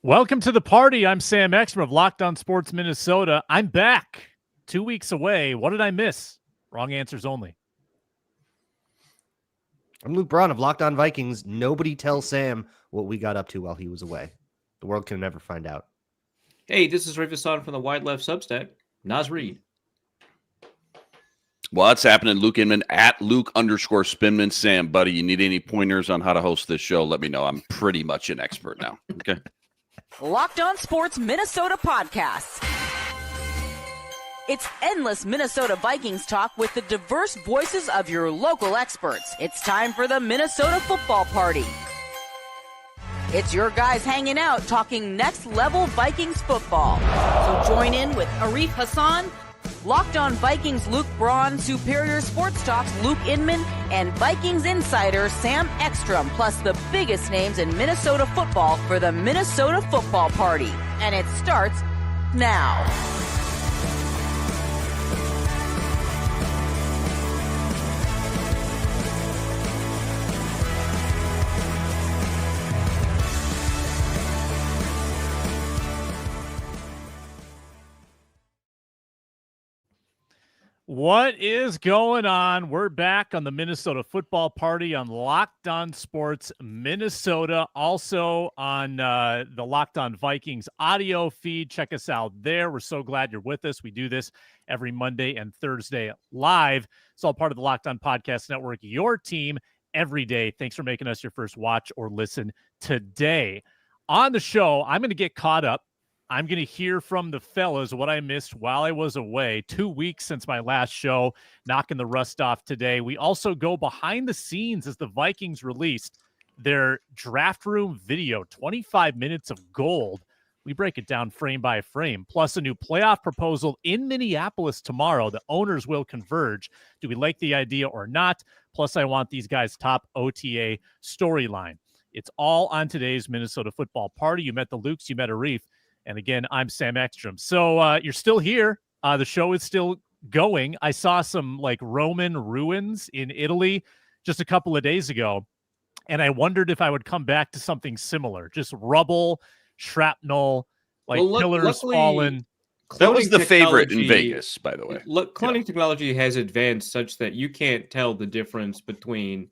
Welcome to the party. I'm Sam Ekstrom of Locked On Sports Minnesota. I'm back 2 weeks away. What did I miss? Wrong answers only. I'm Luke Braun of Locked On Vikings. Nobody tell Sam what we got up to while he was away. The world can never find out. Hey, this is Arif Hasan from the Wide Left Substack. Naz Reed. What's happening? Luke Inman at Luke_Spinman. Sam, buddy, you need any pointers on how to host this show? Let me know. I'm pretty much an expert now. Okay. Locked On Sports Minnesota Podcasts. It's endless Minnesota Vikings talk with the diverse voices of your local experts. It's time for the Minnesota Football Party. It's your guys hanging out talking next level Vikings football. So join in with Arif Hasan, Locked On Vikings Luke Braun, Superior Sports Talks Luke Inman, and Vikings insider Sam Ekstrom, plus the biggest names in Minnesota football for the Minnesota Football Party. And it starts now. What is going on? We're back on the Minnesota Football Party on Locked On Sports Minnesota, also on the Locked On Vikings audio feed. Check us out there. We're so glad you're with us. We do this every Monday and Thursday live. It's all part of the Locked On Podcast Network, your team every day. Thanks for making us your first watch or listen today. On the show, I'm going to get caught up. I'm going to hear from the fellas what I missed while I was away. 2 weeks since my last show, knocking the rust off today. We also go behind the scenes as the Vikings released their draft room video, 25 minutes of gold. We break it down frame by frame, plus a new playoff proposal in Minneapolis tomorrow. The owners will converge. Do we like the idea or not? Plus, I want these guys' top OTA storyline. It's all on today's Minnesota Football Party. You met the Lukes, you met Arif. And again, I'm Sam Ekstrom. So you're still here. The show is still going. I saw some like Roman ruins in Italy just a couple of days ago, and I wondered if I would come back to something similar. Just rubble, shrapnel, like pillars fallen. That was the favorite in Vegas, by the way. Cloning technology has advanced such that you can't tell the difference between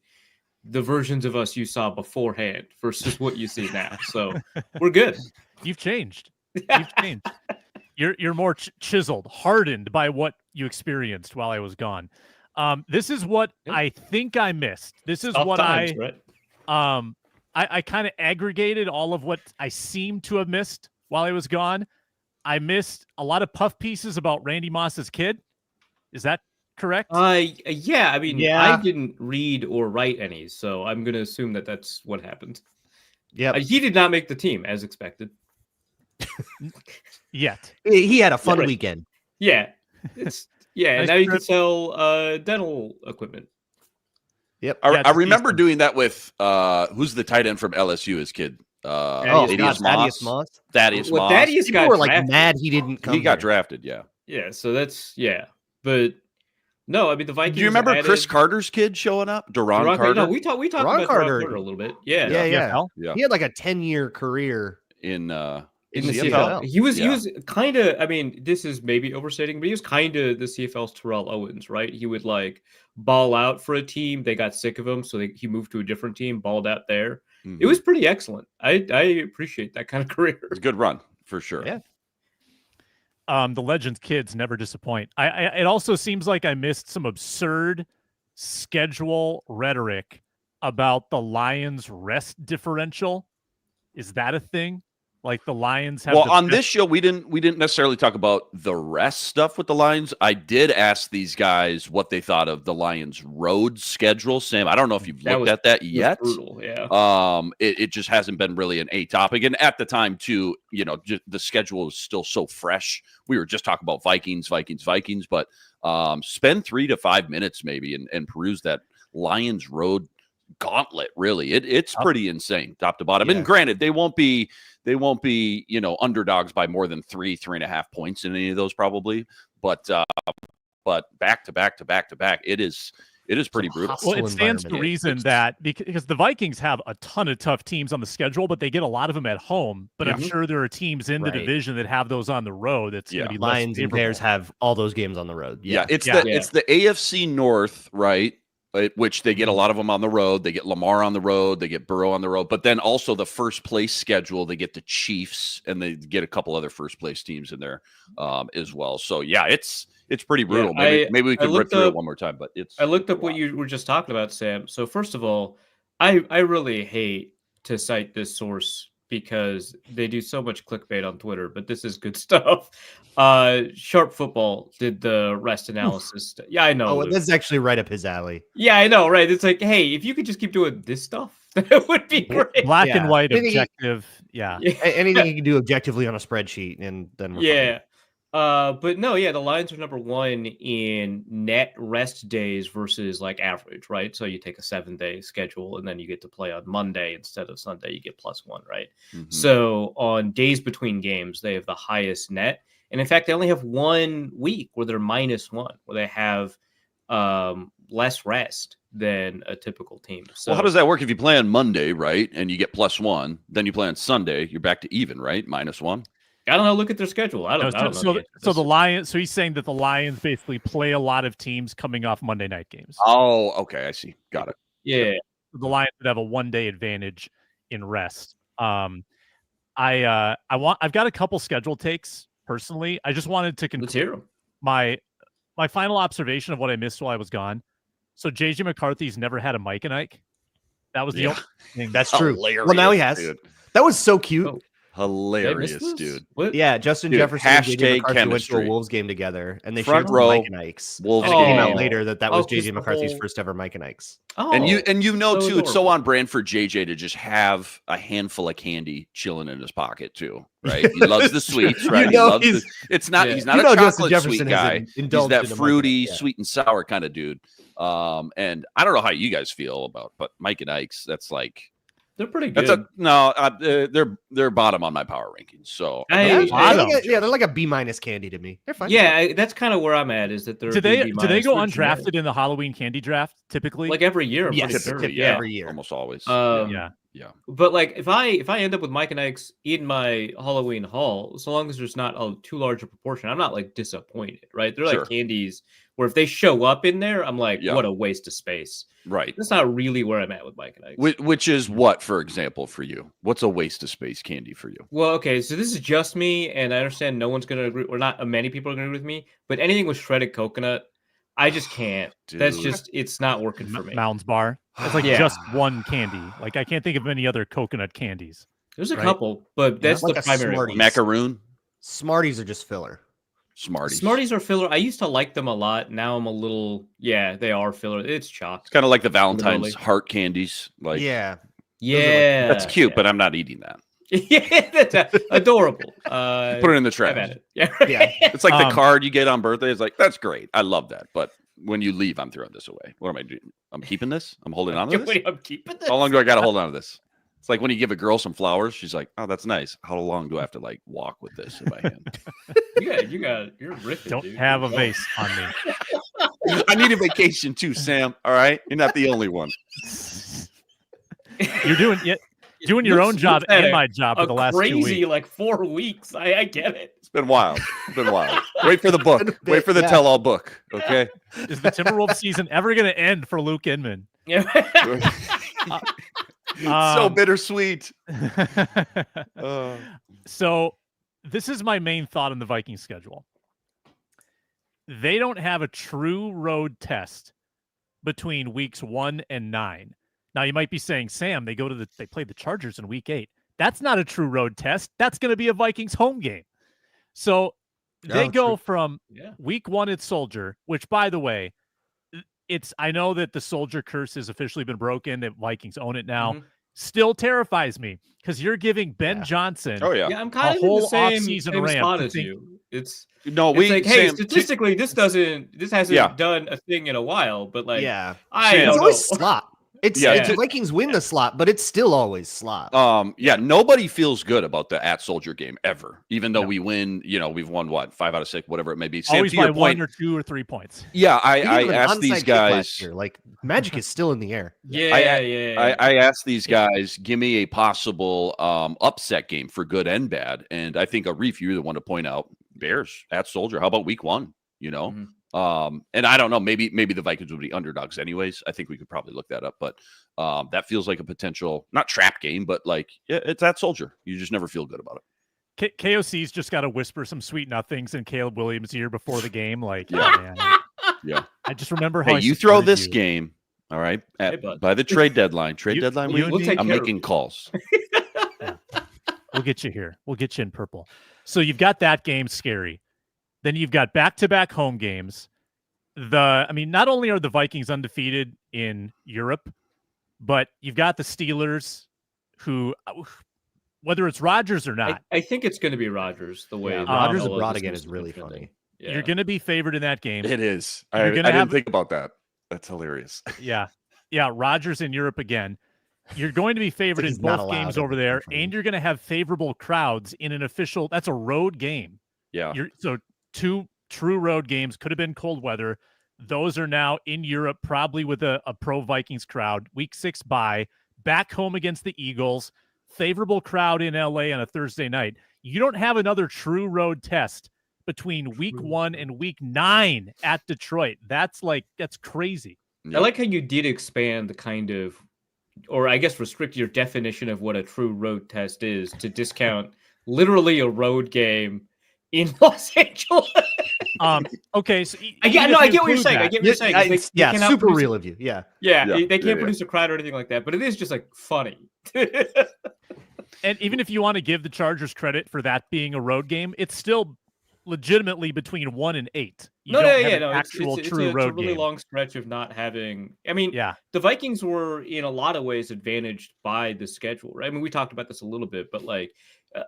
the versions of us you saw beforehand versus what you see now. So we're good. You've changed. You've changed. You're more chiseled, hardened by what you experienced while I was gone. This is what I think I missed. This is what I kind of aggregated all of what I seem to have missed while I was gone. I missed a lot of puff pieces about Randy Moss's kid. Is that correct? Yeah. I mean, I didn't read or write any, so I'm going to assume that that's what happened. Yeah, he did not make the team as expected. Yet. He had a fun weekend. Yeah. It's and now you can sell dental equipment. Yep. I remember doing that with who's the tight end from LSU, his kid. Thaddeus Moss. Thaddeus Moss. Thaddeus People were like mad he didn't come. He got drafted, yeah. Yeah, so that's But no, I mean the Vikings. Do you remember Chris Carter's kid showing up? Duron Carter? No, we talked about Carter a little bit. Yeah. He had like a 10-year career in the CFL. He was kind of, I mean, this is maybe overstating, but he was kind of the CFL's Terrell Owens, right? He would like ball out for a team. They got sick of him, so he moved to a different team, balled out there. Mm-hmm. It was pretty excellent. I appreciate that kind of career. It's a good run for sure. Yeah. The Legends kids never disappoint. It also seems like I missed some absurd schedule rhetoric about the Lions rest differential. Is that a thing? Like the Lions have. Well, on this show, we didn't necessarily talk about the rest stuff with the Lions. I did ask these guys what they thought of the Lions road schedule. Sam, I don't know if you've looked at that yet. Brutal, yeah. It just hasn't been really an A topic, and at the time too, the schedule is still so fresh. We were just talking about Vikings, but spend 3 to 5 minutes maybe and peruse that Lions road gauntlet. Really, it's pretty insane, top to bottom. Yeah. And granted, they won't be underdogs by more than 3.5 points in any of those probably. But back to back, it is It is pretty Some brutal. hostile Well, it stands to environment. reason that because the Vikings have a ton of tough teams on the schedule, but they get a lot of them at home. But I'm sure there are teams in the Right. division that have those on the road. That's going to be less Lions and Bears favorable. have all those games on the road. Yeah, it's Yeah. the AFC North, right? Which they get a lot of them on the road. They get Lamar on the road. They get Burrow on the road. But then also the first place schedule, they get the Chiefs, and they get a couple other first place teams in there as well. So yeah, it's pretty brutal. Maybe we could rip through it one more time. But I looked up what you were just talking about, Sam. So first of all, I really hate to cite this source because they do so much clickbait on Twitter, but this is good stuff. Sharp Football did the rest analysis. Yeah, I know. Oh, that's actually right up his alley. Yeah, I know, right? It's like, hey, if you could just keep doing this stuff, that would be great. Black and white, Anything objective. Yeah. Anything you can do objectively on a spreadsheet, and then we're Yeah. But no, the Lions are number 1 in net rest days versus like average, right? So you take a 7-day schedule and then you get to play on Monday instead of Sunday, you get +1, right? So on days between games, they have the highest net. And in fact, they only have 1 week where they're -1, where they have less rest than a typical team. So well, how does that work if you play on Monday, right? And you get +1, then you play on Sunday, you're back to even, right? -1. I don't know. Look at their schedule. I don't know. So the Lions. So he's saying that the Lions basically play a lot of teams coming off Monday night games. Oh, okay, I see. Got it. Yeah. The Lions would have a 1-day advantage in rest. I've got a couple schedule takes personally. I just wanted to Let's hear them. my final observation of what I missed while I was gone. So JJ McCarthy's never had a Mike and Ike. That was the only thing. That's true. Hilarious, Well, now he has. dude. That was so cute. Oh. Hilarious, this? dude. What? Yeah, Justin Dude, Jefferson and JJ hashtag McCarthy went to chemistry. a Wolves game together, and they Front shared row, Mike and Ike's. Wolves And it came game. out later that was just JJ the McCarthy's whole- first ever Mike and Ike's. Oh, And you know so too, it's so adorable. on brand for JJ to just have a handful of candy chilling in his pocket too, right? He loves the sweets, You right? know He loves he's not Yeah. he's not You a know Justin chocolate Jefferson sweet has guy. He's indulged that in a Mike and fruity, Ike, yeah. sweet and sour kind of dude. And I don't know how you guys feel about, but Mike and Ike's, that's like they're pretty good. they're bottom on my power rankings. So Hey, They're like a B- candy to me. They're fine. that's kind of where I'm at. Is that they're do they BB-, go which, undrafted in the Halloween candy draft typically? like every year? I'm Yes, pretty sure. typically Yeah. every year. almost always. yeah. But like if I end up with Mike and Ike's in my Halloween haul, so long as there's not a too large a proportion, I'm not like disappointed, right? They're Sure. like candies where if they show up in there, I'm like, Yeah. what a waste of space. Right. That's not really where I'm at with Mike and Ike's. Which is what, for example, for you? What's a waste of space candy for you? Well, okay, so this is just me, and I understand no one's gonna agree, or not many people are gonna agree with me. But anything with shredded coconut, I just can't. That's Dude. just it's not working for me. Mounds Bar. It's like Yeah. just one candy. Like I can't think of any other coconut candies. There's a right? couple, but that's like the a primary. Smarties. one. Macaroon, Smarties are just filler. Smarties. Smarties are filler. I used to like them a lot. Now I'm a little, they are filler. It's chalk. It's kind of like the Valentine's Literally. heart candies. Like, Yeah. Yeah, that's cute, but I'm not eating that. yeah, that's adorable. Put it in the Have at trash. it. Yeah, Yeah. It's like the Um, card you get on birthday. It's like, that's great. I love that. But when you leave, I'm throwing this away. What am I doing? I'm keeping this? I'm holding on to this? Wait, I'm keeping this. How long do I got to hold on to this? It's like when you give a girl some flowers, she's like, "Oh, that's nice. How long do I have to like walk with this in my hand?" You're ripping. Don't dude. have a vase on me. I need a vacation too, Sam. All right, you're not the only one. You're doing your own job had and a- my job for the last 2 crazy weeks. like 4 weeks. I get it. It's been wild. It's been wild. Wait for the book. Wait for the Yeah. tell-all book. Okay. Is the Timberwolves season ever going to end for Luke Inman? Yeah. So bittersweet. So this is my main thought on the Vikings schedule. They don't have a true road test between weeks 1 and 9. Now you might be saying, Sam, they play the Chargers in week 8. That's not a true road test. That's going to be a Vikings home game. So they go true. from week 1 at Soldier, which by the way, I know that the Soldier curse has officially been broken, that Vikings own it now. Mhm. Still terrifies me because you're giving Ben Johnson Oh yeah. Yeah, I'm kind of in whole the same, off-season same ramp spot to as think- you. It's No, it's we like, hey, Sam, statistically, this hasn't Yeah. done a thing in a while, but like, Yeah. I Sam, don't It's know. always slop. The Vikings win the slot, but it's still always slot. Nobody feels good about the at Soldier game ever, even though we win. We've won 5 out of 6, whatever it may be. Sam, always to your by point, 1 or 2 or 3 points. Yeah, I asked these guys. Like magic is still in the air. I asked these guys, give me a possible upset game for good and bad, and I think Arif, you're the one to point out Bears at Soldier. How about Week 1? And I don't know, maybe the Vikings would be underdogs anyways. I think we could probably look that up, but that feels like a potential, not trap game, but like, it's at Soldier. You just never feel good about it. KOC's just got to whisper some sweet nothings in Caleb Williams' ear before the game. Like, man, I just remember how you throw this game, all right, by the trade deadline. I'm making calls. We'll get you here. We'll get you in purple. So you've got that game scary. Then you've got back-to-back home games. Not only are the Vikings undefeated in Europe, but you've got the Steelers who, whether it's Rodgers or not. I think it's going to be Rodgers, the way. Rodgers abroad again is really funny. Yeah. You're going to be favored in that game. It is. I didn't think about that. That's hilarious. Yeah, Rodgers in Europe again. You're going to be favored in both games over there, and you're going to have favorable crowds in an official. That's a road game. Yeah. So 2 true road games, could have been cold weather. Those are now in Europe, probably with a pro Vikings crowd. Week 6 bye, back home against the Eagles, favorable crowd in LA on a Thursday night. You don't have another true road test between week 1 and week 9 at Detroit. That's crazy. I like how you did expand the kind of, or I guess restrict your definition of what a true road test is to discount literally a road game in Los Angeles. Okay, so I get what you're saying. I get what you're saying. Super real of you. Yeah. They can't produce a crowd or anything like that, but it is just like funny. And even if you want to give the Chargers credit for that being a road game, it's still legitimately between 1 and 8. No. It's a really game. long stretch of not having. The Vikings were in a lot of ways advantaged by the schedule, right? We talked about this a little bit, but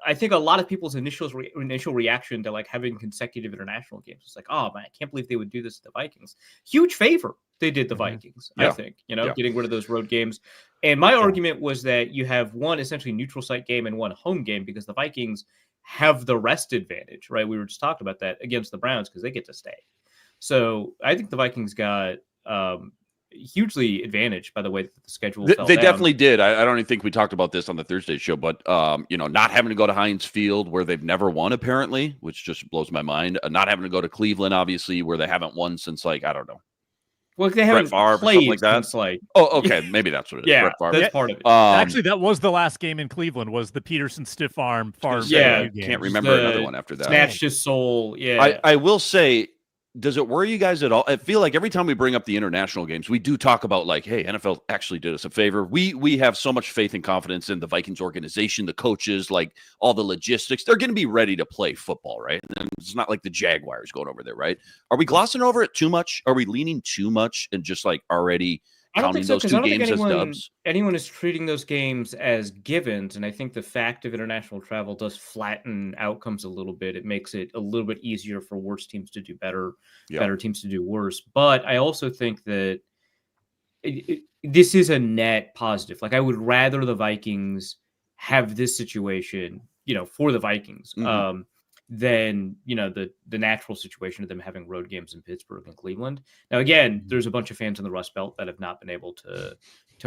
I think a lot of people's initial reaction to having consecutive international games was like, oh man, I can't believe they would do this to the Vikings. Huge favor they did the Vikings, I think, getting rid of those road games. And my argument was that you have one essentially neutral site game and one home game because the Vikings have the rest advantage, right? We were just talking about that against the Browns because they get to stay. So I think the Vikings got hugely advantaged by the way that the schedule fell they down. Definitely did. I don't even think we talked about this on the Thursday show, but not having to go to Heinz Field where they've never won apparently, which just blows my mind. Not having to go to Cleveland, obviously, where they haven't won since I don't know. Well, they haven't played like that. Okay, maybe that's what it is. Yeah, that's part of it. Actually, that was the last game in Cleveland. Was the Peterson stiff arm farm? Yeah, can't remember another one after that. Snatched his soul. Yeah, I will say. Does it worry you guys at all? I feel like every time we bring up the international games, we do talk about hey, NFL actually did us a favor. We have so much faith and confidence in the Vikings organization, the coaches, all the logistics. They're going to be ready to play football, right? And it's not like the Jaguars going over there, right? Are we glossing over it too much? Are we leaning too much and just already counting those 2 games as dubs? Anyone is treating those games as givens, and I think the fact of international travel does flatten outcomes a little bit. It makes it a little bit easier for worse teams to do better, better teams to do worse. But I also think that this is a net positive. I would rather the Vikings have this situation, for the Vikings, than the natural situation of them having road games in Pittsburgh and Cleveland. Now, again, there's a bunch of fans in the Rust Belt that have not been able to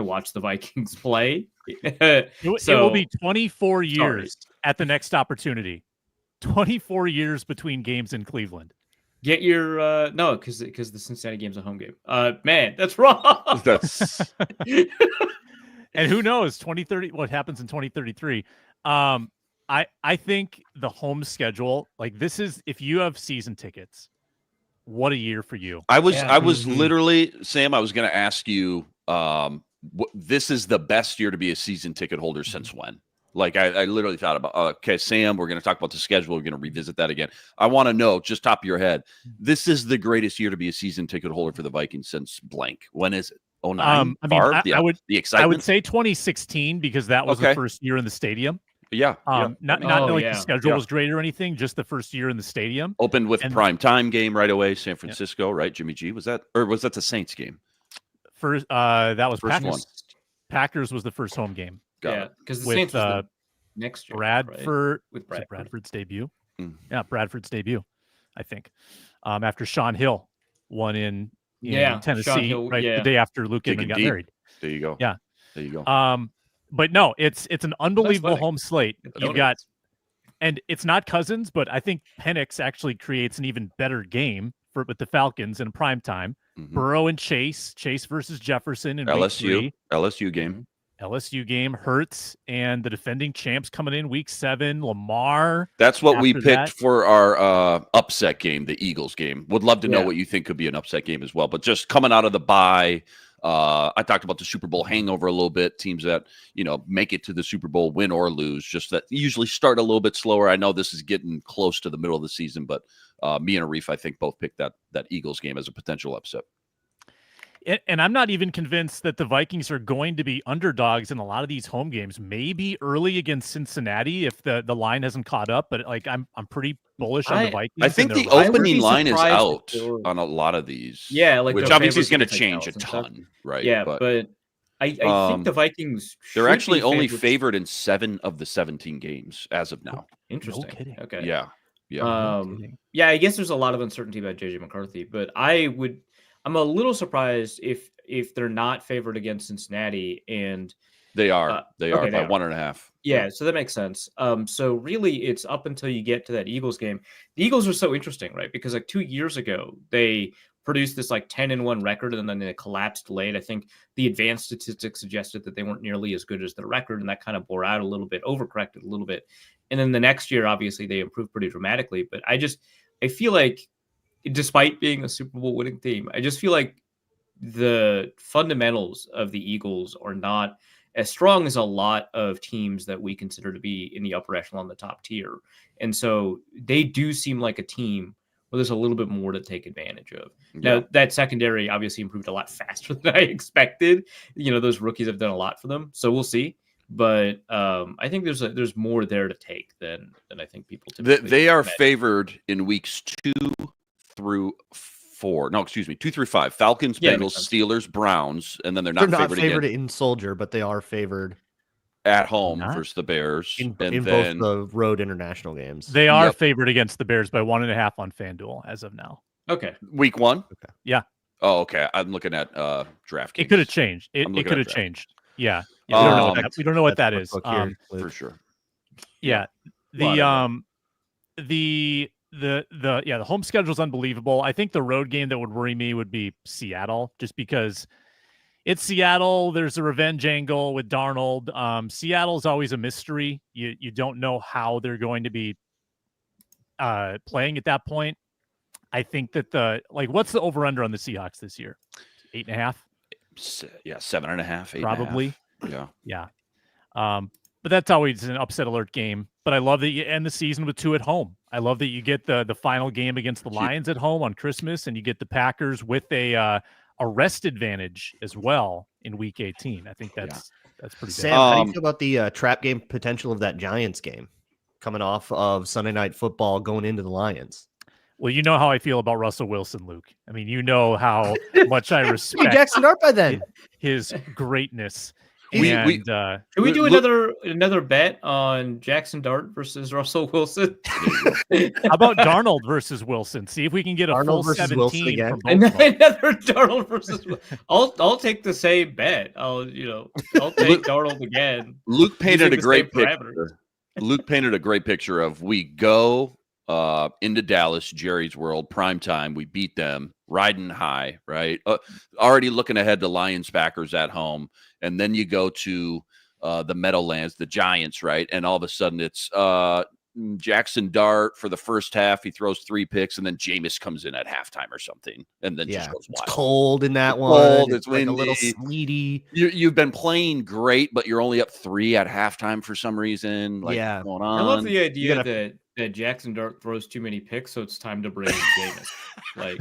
watch the Vikings play. It will be 24 years at the next opportunity. 24 years between games in Cleveland. Get your no, because the Cincinnati game's a home game. Man, that's wrong. And who knows? 2030. What happens in 2033? I think the home schedule, this is, if you have season tickets, what a year for you. I was literally, Sam, I was going to ask you, this is the best year to be a season ticket holder since when? I literally thought about, okay, Sam, we're going to talk about the schedule. We're going to revisit that again. I want to know, just top of your head, this is the greatest year to be a season ticket holder for the Vikings since blank. When is it? 09? I would excitement? say 2016 because that was the first year in the stadium. Yeah. Not the schedule was great or anything, just the first year in the stadium. Opened with prime time game right away, San Francisco, right? Jimmy G, was that the Saints game? First, that was First Packers. one. Packers was the first home game. Got Yeah, it. because the With, Saints was the next year, Bradford. right? With Was it Bradford. Bradford's debut. Mm. Yeah, Bradford's debut, I think. After Sean Hill won in Tennessee, Sean Hill, right? yeah. The day after Luke Digging Inman got deep. married. There you go. Yeah. There you go. But no, it's an unbelievable wedding. home slate. You've got, and it's not Cousins, but I think Penix actually creates an even better game with the Falcons in prime time. Mhm. Burrow and Chase versus Jefferson in week 3. LSU game. LSU game, Hurts and the defending champs coming in week 7. Lamar. That's what we after picked that. for our upset game, the Eagles game. Would love to know Yeah. what you think could be an upset game as well. But just coming out of the bye, I talked about the Super Bowl hangover a little bit. Teams that, make it to the Super Bowl, win or lose, just that usually start a little bit slower. I know this is getting close to the middle of the season, but me and Arif, I think, both picked that Eagles game as a potential upset. And I'm not even convinced that the Vikings are going to be underdogs in a lot of these home games. Maybe early against Cincinnati if the line hasn't caught up, but I'm pretty bullish on the Vikings. I think the I would opening be line is surprised out if they were- on a lot of these. Yeah, like which the obviously is going to favorites change a against Dallas ton, and right? Yeah, but I think the Vikings they're should actually be only favorites. favored in 7 of the 17 games as of now. Interesting. No kidding. Okay. Yeah. Yeah, I guess there's a lot of uncertainty about JJ McCarthy, but I'm a little surprised if they're not favored against Cincinnati, and They are. They are okay, by they are. 1.5. yeah, so that makes sense. So really it's up until you get to that Eagles game. The Eagles are so interesting, right? Because like 2 years ago, they produced this like 10-1 record and then they collapsed late. I think the advanced statistics suggested that they weren't nearly as good as their record, and that kind of bore out a little bit, overcorrected a little bit. And then the next year, obviously, they improved pretty dramatically. But I feel like, despite being a Super Bowl winning team, I just feel like the fundamentals of the Eagles are not as strong as a lot of teams that we consider to be in the upper echelon, the top tier. And so they do seem like a team where there's a little bit more to take advantage of. Now, that secondary obviously improved a lot faster than I expected. Those rookies have done a lot for them. So we'll see. But I think there's more there to take than I think people typically They are imagine. favored in weeks 2 through 4. No, excuse me, 2 through 5. Falcons, Yeah, Bengals, makes sense. Steelers, Browns, and then they're They're not not favored favored again in Soldier, but they are favored at home Not? versus the Bears. in and both then the road international games. They are Yep. favored against the Bears by 1.5 on FanDuel as of now. Okay. week 1. Okay. Yeah. Oh, okay. I'm looking at DraftKings. It could have changed. It I'm looking could at have that. changed. Yeah. We don't know what Um, that, we don't know what that That's is. what book here, for Luke. sure. Yeah. Well, The home schedule is unbelievable. I think the road game that would worry me would be Seattle, just because it's Seattle. There's a revenge angle with Darnold. Seattle's always a mystery. You don't know how they're going to be playing at that point. I think that what's the over under on the Seahawks this year? 8.5, 7.5, 8.5. probably. Yeah. Yeah. But that's always an upset alert game. But I love that you end the season with 2 at home. I love that you get the final game against the Lions at home on Christmas, and you get the Packers with a rest advantage as well in Week 18. I think that's pretty Sam, good. how do you feel about the trap game potential of that Giants game coming off of Sunday Night Football going into the Lions? Well, you know how I feel about Russell Wilson, Luke. I mean, you know how much I Hey, respect Jackson Dart by then. his greatness. We- And Can we do Look- another bet on Jackson Dart versus Russell Wilson? how about Darnold versus Wilson? See if we can get a Darnold full versus 17 Wilson again? from both And of them. another Darnold versus. I'll take the same bet. I'll take Darnold again. Luke painted Using a great the same picture. Luke painted a great picture of we go into Dallas, Jerry's World, prime time. We beat them, riding high, right? Already looking ahead to Lions, Packers at home, and then you go to the Meadowlands, the Giants, right? And all of a sudden, it's Jackson Dart for the first half. He throws 3 picks, and then Jameis comes in at halftime or something, and then just goes It's wild. cold in that It's one. cold, it's like a little windy. sleety. You've been playing great, but you're only up 3 at halftime for some reason. Like, Yeah. what's going on? I love the idea gotta- that Jackson Dart throws too many picks, so it's time to bring in Jameis. Like,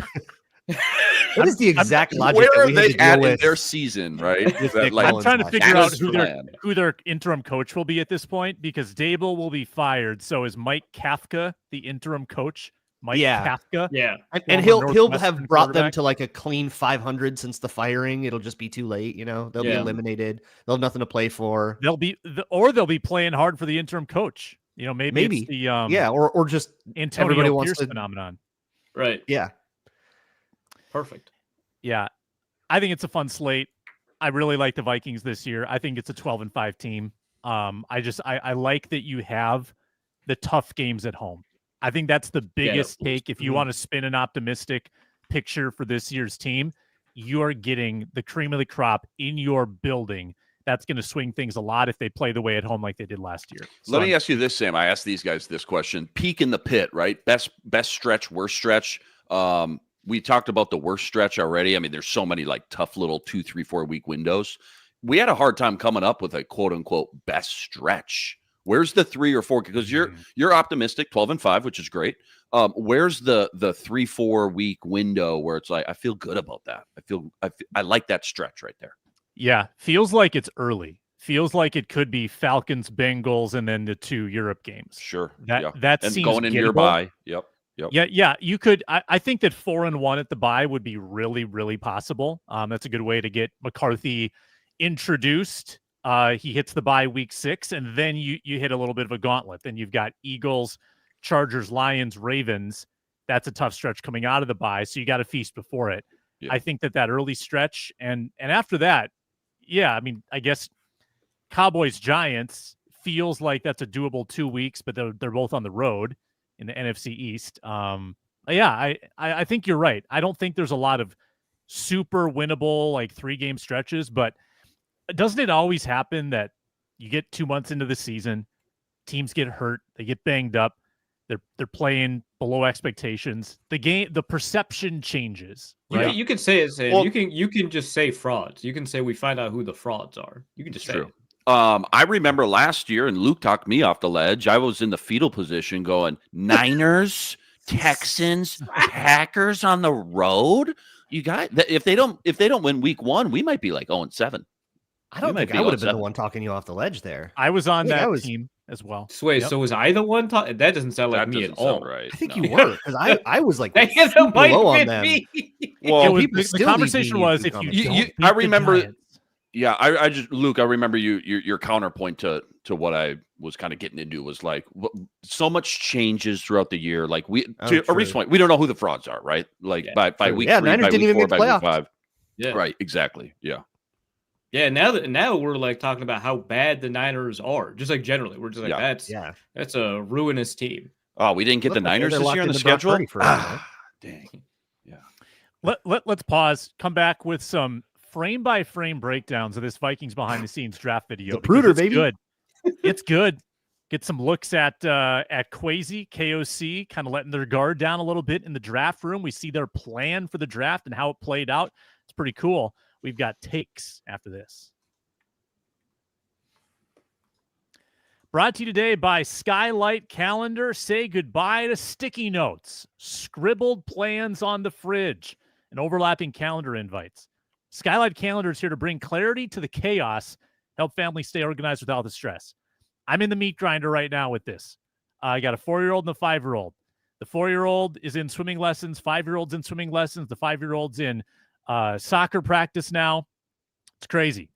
What is the exact logic Where that are we they had to at deal in with? their season, right? With That, Nick like, I'm Mullins trying to watch. figure out Jameis plan. who their interim coach will be at this point, because Dable will be fired. So is Mike Kafka the interim coach Mike Yeah. Kafka. Yeah. And former he'll Northwestern have brought them quarterback. to like a clean 500 since the firing. It'll just be too late, They'll be eliminated. They'll have nothing to play for. They'll be playing hard for the interim coach. Maybe it's the or just Antonio everybody wants Pierce to phenomenon. Right. Yeah. Perfect. Yeah, I think it's a fun slate. I really like the Vikings this year. I think it's a 12-5 team. I like that you have the tough games at home. I think that's the biggest take. If you want to spin an optimistic picture for this year's team, you are getting the cream of the crop in your building. That's going to swing things a lot if they play the way at home like they did last year. So Let me ask you this, Sam. I asked these guys this question. Peak in the pit, right? Best stretch, worst stretch. We talked about the worst stretch already. I mean, there's so many like tough little 2, 3, 4 week windows. We had a hard time coming up with a quote unquote best stretch. Where's the 3 or 4? Because you're optimistic, 12-5, which is great. Where's the 3-4 week window where it's like I feel good about that? I like that stretch right there. Yeah, feels like it's early. Feels like it could be Falcons, Bengals, and then the 2 Europe games. Sure. That and seems going in gettable. nearby. Yep. Yeah. You could. I think that 4-1 at the bye would be really, really possible. That's a good way to get McCarthy introduced. He hits the bye week 6, and then you hit a little bit of a gauntlet. Then you've got Eagles, Chargers, Lions, Ravens. That's a tough stretch coming out of the bye, so you got to feast before it. Yeah. I think that early stretch, and after that, yeah, I mean, I guess Cowboys, Giants feels like that's a doable 2 weeks, but they're both on the road in the NFC East. Yeah, I think you're right. I don't think there's a lot of super winnable like 3-game stretches, but doesn't it always happen that you get 2 months into the season, teams get hurt, they get banged up, they're playing below expectations. The perception changes. Right? You can say it, Sam. Well, you can just say frauds. You can say we find out who the frauds are. You can just say it. I remember last year, and Luke talked me off the ledge. I was in the fetal position going, Niners, Texans, Packers on the road. You guys, if they don't win week 1, we might be like 0-7. I don't think I would have been the one talking you off the ledge there. I was on that team as well. Wait, so was I the one talking? That doesn't sound like me at all. Right. I think you were, because I was like super low on them. Well, the conversation was if I remember. Yeah, I just Luke. I remember your counterpoint to what I was kind of getting into was like so much changes throughout the year. Like Arif's point, we don't know who the frauds are, right? Like by week 3, Niners by didn't week even 4, make by playoffs. week 5. Yeah, right. Exactly. Yeah. Yeah. Now we're like talking about how bad the Niners are. Just like generally, we're just like that's a ruinous team. Oh, we didn't get the Niners this year on the schedule. Dang. Yeah. Let's pause. Come back with some frame-by-frame breakdowns of this Vikings behind-the-scenes draft video. The Pruder, baby. Good. It's good. Get some looks at Kwesi, KOC, kind of letting their guard down a little bit in the draft room. We see their plan for the draft and how it played out. It's pretty cool. We've got takes after this. Brought to you today by Skylight Calendar. Say goodbye to sticky notes, scribbled plans on the fridge, and overlapping calendar invites. Skylight Calendar is here to bring clarity to the chaos, help families stay organized without the stress. I'm in the meat grinder right now with this. I got a 4-year-old and a 5-year-old. The 4-year-old is in swimming lessons. 5-year-old's in swimming lessons. The 5-year-old's in soccer practice now. It's crazy.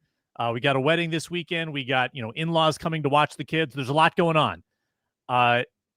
We got a wedding this weekend. We got, in-laws coming to watch the kids. There's a lot going on.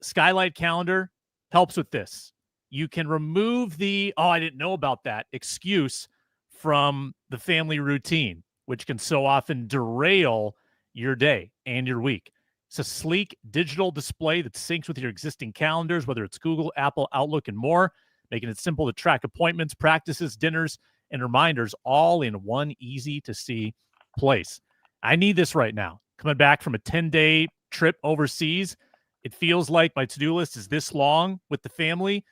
Skylight Calendar helps with this. You can remove the, I didn't know about that excuse from the family routine, which can so often derail your day and your week. It's a sleek digital display that syncs with your existing calendars, whether it's Google, Apple, Outlook, and more, making it simple to track appointments, practices, dinners, and reminders all in one easy-to-see place. I need this right now. Coming back from a 10-day trip overseas, it feels like my to-do list is this long with the family.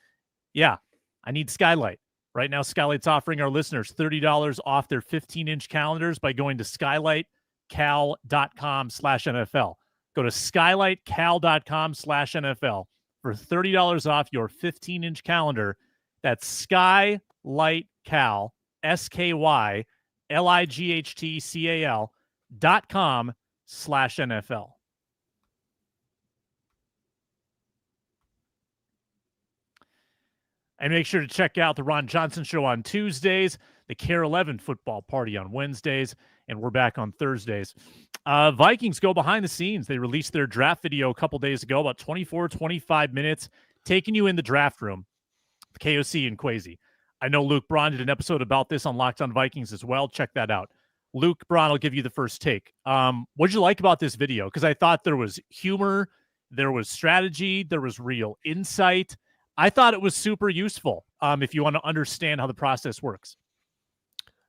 Yeah, I need Skylight. Right now, Skylight's offering our listeners $30 off their 15-inch calendars by going to skylightcal.com/NFL. Go to skylightcal.com/NFL for $30 off your 15-inch calendar. That's Skylight Cal, SKYLIGHTCAL.com/NFL. And make sure to check out the Ron Johnson Show on Tuesdays, the Care 11 football party on Wednesdays, and we're back on Thursdays. Vikings go behind the scenes. They released their draft video a couple days ago, about 24, 25 minutes, taking you in the draft room. KOC and Kwesi. I know Luke Braun did an episode about this on Locked On Vikings as well. Check that out. Luke Braun, I'll give you the first take. What did you like about this video? Because I thought there was humor, there was strategy, there was real insight. I thought it was super useful if you want to understand how the process works.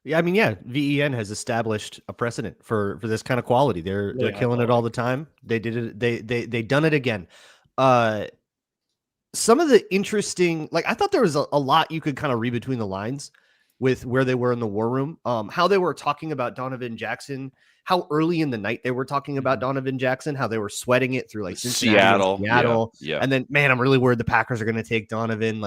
Yeah, I mean, VEN has established a precedent for this kind of quality. They're killing it all the time. They did it. They done it again. Some of the interesting, I thought there was a lot you could kind of read between the lines with where they were in the war room, how they were talking about Donovan Jackson, how early in the night they were talking about Donovan Jackson, how they were sweating it through Seattle. Yeah. And then, man, I'm really worried the Packers are going to take Donovan.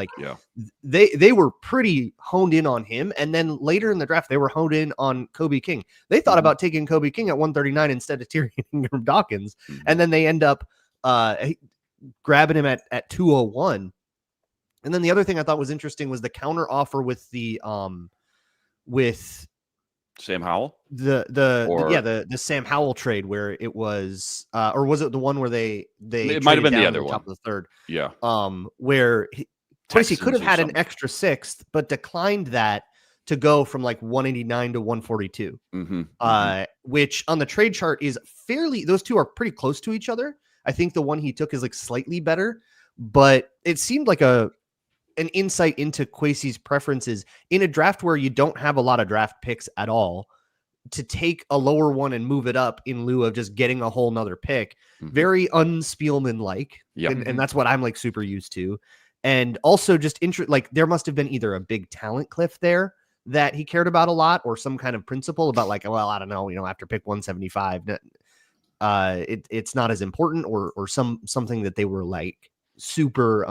They were pretty honed in on him. And then later in the draft, they were honed in on Kobe King. They thought about taking Kobe King at 139 instead of Tyrion Dawkins. And then they end up grabbing him at 201. And then the other thing I thought was interesting was the counter offer with the with Sam Howell, the Sam Howell trade where it was or was it the one where they it might have been the other one, top of the third, where Kwesi could have had an extra sixth but declined that to go from 189 to 142, which on the trade chart is fairly, those two are pretty close to each other. I think the one he took is slightly better, but it seemed like an insight into Kwesi's preferences in a draft where you don't have a lot of draft picks at all, to take a lower one and move it up in lieu of just getting a whole nother pick. Very unSpielman-like. And that's what I'm super used to. And also just there must have been either a big talent cliff there that he cared about a lot, or some kind of principle about I don't know, after pick 175, it's not as important, or something that they were super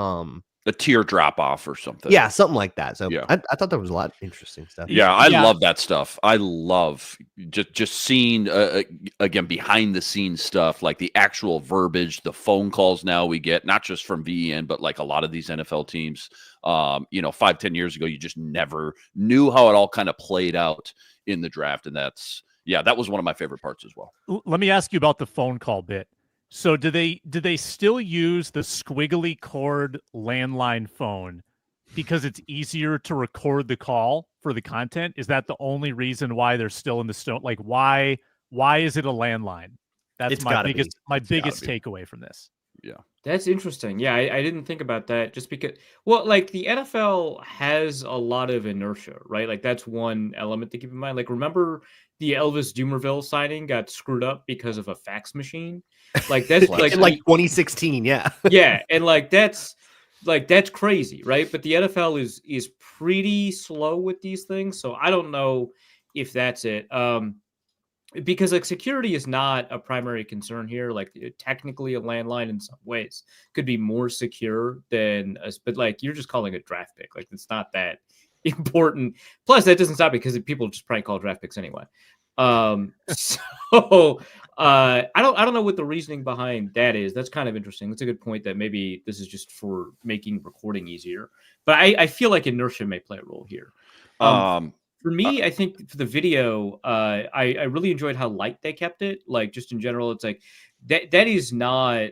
a tear drop off or something. Yeah, something like that. So I thought there was a lot of interesting stuff. Yeah, I love that stuff. I love just seeing again behind the scenes stuff, like the actual verbiage, the phone calls now we get, not just from VEN, but a lot of these NFL teams. 5-10 years ago, you just never knew how it all kind of played out in the draft, and that was one of my favorite parts as well. Let me ask you about the phone call bit. So do they still use the squiggly cord landline phone because it's easier to record the call for the content? Is that the only reason why they're still in the stone? Why is it a landline? That's my biggest takeaway from this. Yeah. That's interesting. Yeah, I didn't think about that, just because, the NFL has a lot of inertia, right? That's one element to keep in mind. Remember the Elvis Dumervil signing got screwed up because of a fax machine? That's in 2016, yeah. Yeah, and that's crazy, right? But the NFL is pretty slow with these things, so I don't know if that's it. Because security is not a primary concern here. Technically a landline in some ways could be more secure than us, but you're just calling it draft pick. It's not that important. Plus that doesn't stop, because people just probably call draft picks anyway. So I don't know what the reasoning behind that is. That's kind of interesting. That's a good point, that maybe this is just for making recording easier, but I feel like inertia may play a role here. For me, I think for the video, I really enjoyed how light they kept it. Just in general, it's that is not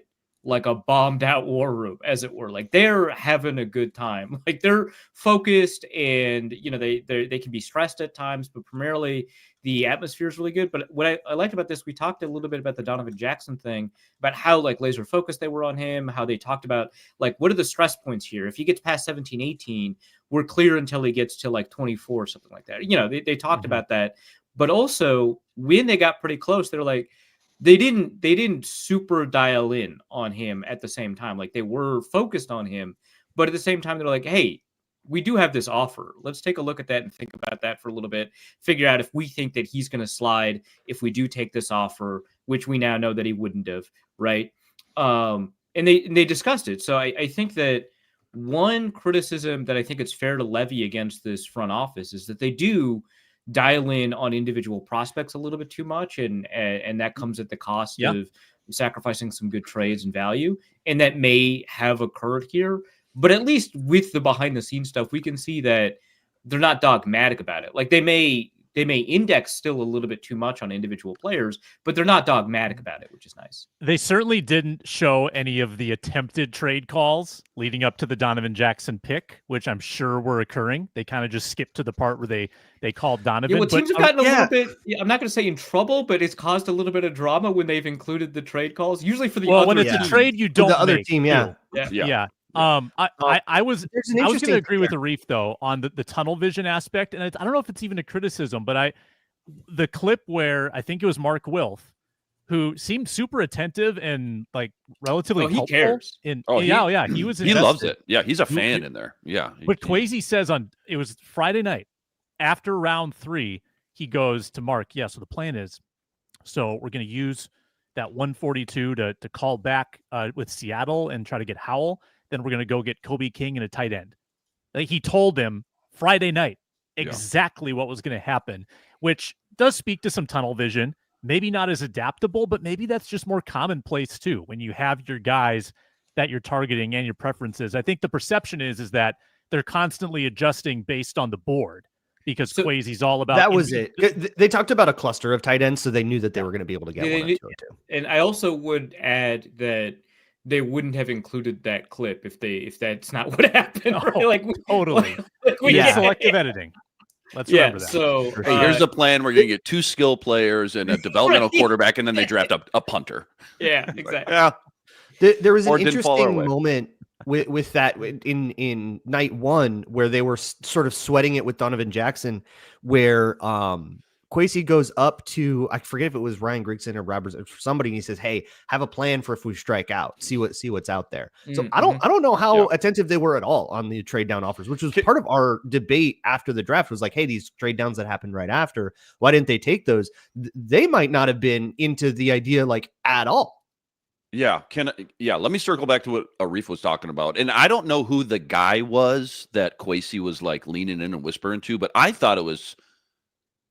a bombed out war room, as it were. They're having a good time. They're focused, and they can be stressed at times, but primarily the atmosphere is really good. But what I liked about this, we talked a little bit about the Donovan Jackson thing, about how laser focused they were on him, how they talked about what are the stress points here? If he gets past 17, 18, we're clear until he gets to 24 or something like that. They talked about that, but also when they got pretty close, they're they didn't super dial in on him at the same time. They were focused on him, but at the same time, they're hey, we do have this offer. Let's take a look at that and think about that for a little bit. Figure out if we think that he's going to slide if we do take this offer, which we now know that he wouldn't have, right? And they discussed it. So I think that one criticism that I think it's fair to levy against this front office is that they do dial in on individual prospects a little bit too much, and that comes at the cost of sacrificing some good trades and value, and that may have occurred here. But at least with the behind the scenes stuff, we can see that they're not dogmatic about it. Like they may index still a little bit too much on individual players, but they're not dogmatic about it, which is nice. They certainly didn't show any of the attempted trade calls leading up to the Donovan Jackson pick, which I'm sure were occurring. They kind of just skipped to the part where they called Donovan. Yeah, well, teams have gotten a little bit, I'm not going to say in trouble, but it's caused a little bit of drama when they've included the trade calls, usually for the other when it's team. a trade you don't the other make, team, yeah. I was going to agree with Arif though on the tunnel vision aspect, and I don't know if it's even a criticism, but the clip where I think it was Mark Wilf, who seemed super attentive and like relatively helpful. He cares. He was he loves it. Yeah, he's a fan in there. Yeah, but Kwesi says it was Friday night after round 3, he goes to Mark. Yeah, so the plan is, so we're going to use that 142 to call back with Seattle and try to get Howell. Then we're going to go get Kobe King and a tight end. Like he told him Friday night exactly what was going to happen, which does speak to some tunnel vision. Maybe not as adaptable, but maybe that's just more commonplace too. When you have your guys that you're targeting and your preferences, I think the perception is that they're constantly adjusting based on the board because Kwesi's all about that. Was it? They talked about a cluster of tight ends, so they knew that they were going to be able to get one or two. And I also would add that they wouldn't have included that clip if that's not what happened. Oh, right? Totally. Selective editing. Let's remember that. So here's the plan. We're going to get 2 skill players and a developmental quarterback, and then they draft a punter. Yeah, exactly. Yeah. There was an interesting moment with that in night 1 where they were sort of sweating it with Donovan Jackson, where Kwesi goes up to, I forget if it was Ryan Grigson or Roberts or somebody, and he says, "Hey, have a plan for if we strike out. See what's out there." So I don't know how attentive they were at all on the trade down offers, which was part of our debate after the draft. Was like, hey, these trade downs that happened right after, why didn't they take those? They might not have been into the idea like at all. Yeah. Let me circle back to what Arif was talking about. And I don't know who the guy was that Kwesi was like leaning in and whispering to, but I thought it was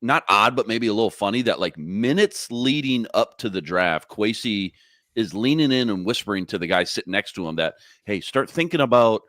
not odd, but maybe a little funny that like minutes leading up to the draft, Kwesi is leaning in and whispering to the guy sitting next to him that, hey, start thinking about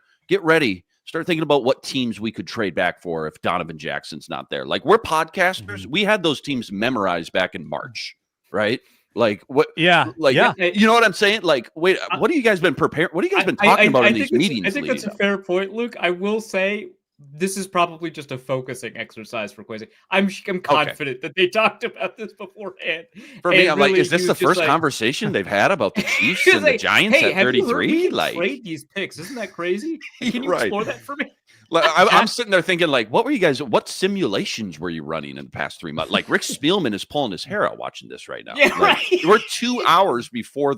what teams we could trade back for if Donovan Jackson's not there. Like we're podcasters. We had those teams memorized back in March, right? Like what? Yeah. You know what I'm saying? Like, wait, what have you guys been preparing? What have you guys been talking about in these meetings? I think that's a fair point, Luke. I will say this is probably just a focusing exercise for Kwesi. I'm confident that they talked about this beforehand. For me, I'm really, like, is this the first conversation they've had about the Chiefs and the Giants at 33? Like, trade these picks. Isn't that crazy? Can you explore that for me? Like, I'm sitting there thinking, like, what simulations were you running in the past 3 months? Like, Rick Spielman is pulling his hair out watching this right now. Yeah, like, right. We're 2 hours before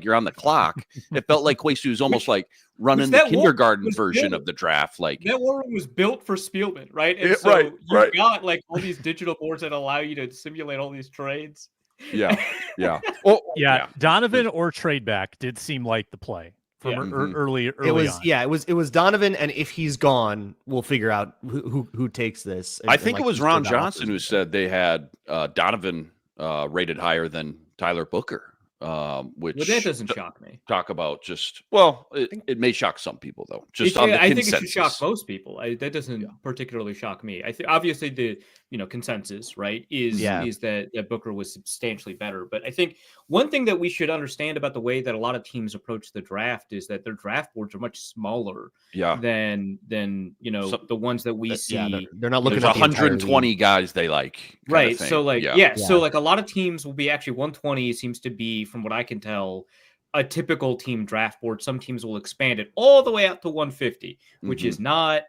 you're on the clock. It felt like Kwesi was almost like running the kindergarten version of the draft. Like that war room was built for Spielman, right? And so you've got like all these digital boards that allow you to simulate all these trades. Yeah. Donovan or trade back did seem like the play. Early it was on. It was Donovan, and if he's gone, we'll figure out who takes this. I think it was Ron Johnson who said they had Donovan rated higher than Tyler Booker. Which that doesn't shock me. Talk about it may shock some people though. I think it should shock most people. That doesn't particularly shock me. I think obviously the consensus right is that Booker was substantially better. But I think one thing that we should understand about the way that a lot of teams approach the draft is that their draft boards are much smaller than the ones that we see. Yeah, they're not looking at the 120 guys they like. Right. So so like a lot of teams will be actually 120 seems to be, from what I can tell, a typical team draft board. Some teams will expand it all the way out to 150, which is not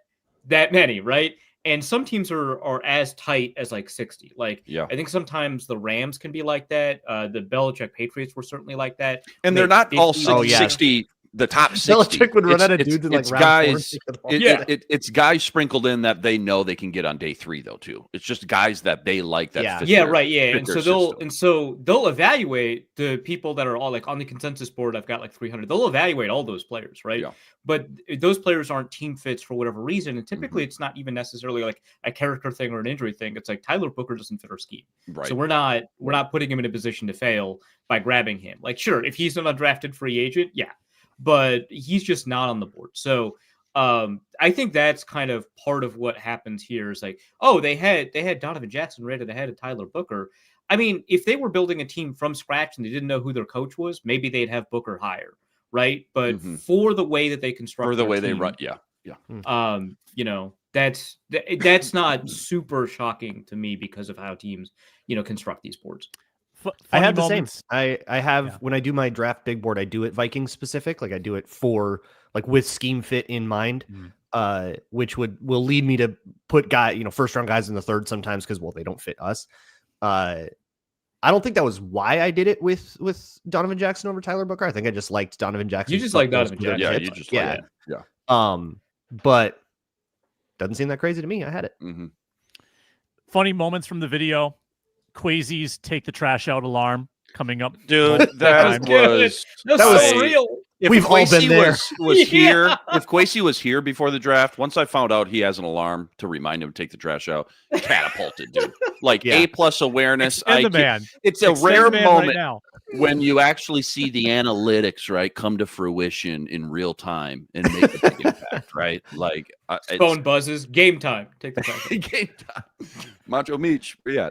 that many, right? And some teams are as tight as like 60. Like, I think sometimes the Rams can be like that. The Belichick Patriots were certainly like that. And they're not all 60. The top 60. Belichick would run out of dudes in like guys. It's guys sprinkled in that they know they can get on day 3 though too. It's just guys that they like. That And so they'll evaluate the people that are all like on the consensus board. I've got like 300. They'll evaluate all those players, right? Yeah. But those players aren't team fits for whatever reason, and typically it's not even necessarily like a character thing or an injury thing. It's like Tyler Booker doesn't fit our scheme, right? So we're not putting him in a position to fail by grabbing him. Like, sure, if he's an undrafted free agent, but he's just not on the board. So I think that's kind of part of what happens here is like, oh, they had Donovan Jackson rated ahead of Tyler Booker. I mean, if they were building a team from scratch and they didn't know who their coach was, maybe they'd have Booker higher, right? But for the way that they construct, for the way team, they run, you know, that's not super shocking to me because of how teams, you know, construct these boards. I have the same. I have when I do my draft big board, I do it Vikings specific. Like I do it for like with scheme fit in mind, which will lead me to put first round guys in the third sometimes because they don't fit us. I don't think that was why I did it with Donovan Jackson over Tyler Booker. I think I just liked Donovan Jackson. You just like Donovan Jackson. Yeah, you just like it. Yeah. But doesn't seem that crazy to me. I had it. Funny moments from the video. Quasi's take the trash out alarm coming up. Dude, that was so real. If We've all been there. Was here, if Quasi was here before the draft, once I found out he has an alarm to remind him to take the trash out, catapulted, dude. Like A+ awareness. It's a rare moment when you actually see the analytics, right, come to fruition in real time and make a big impact, right? Like phone buzzes, game time. Take the trash out. Game time. Macho Meach, yeah.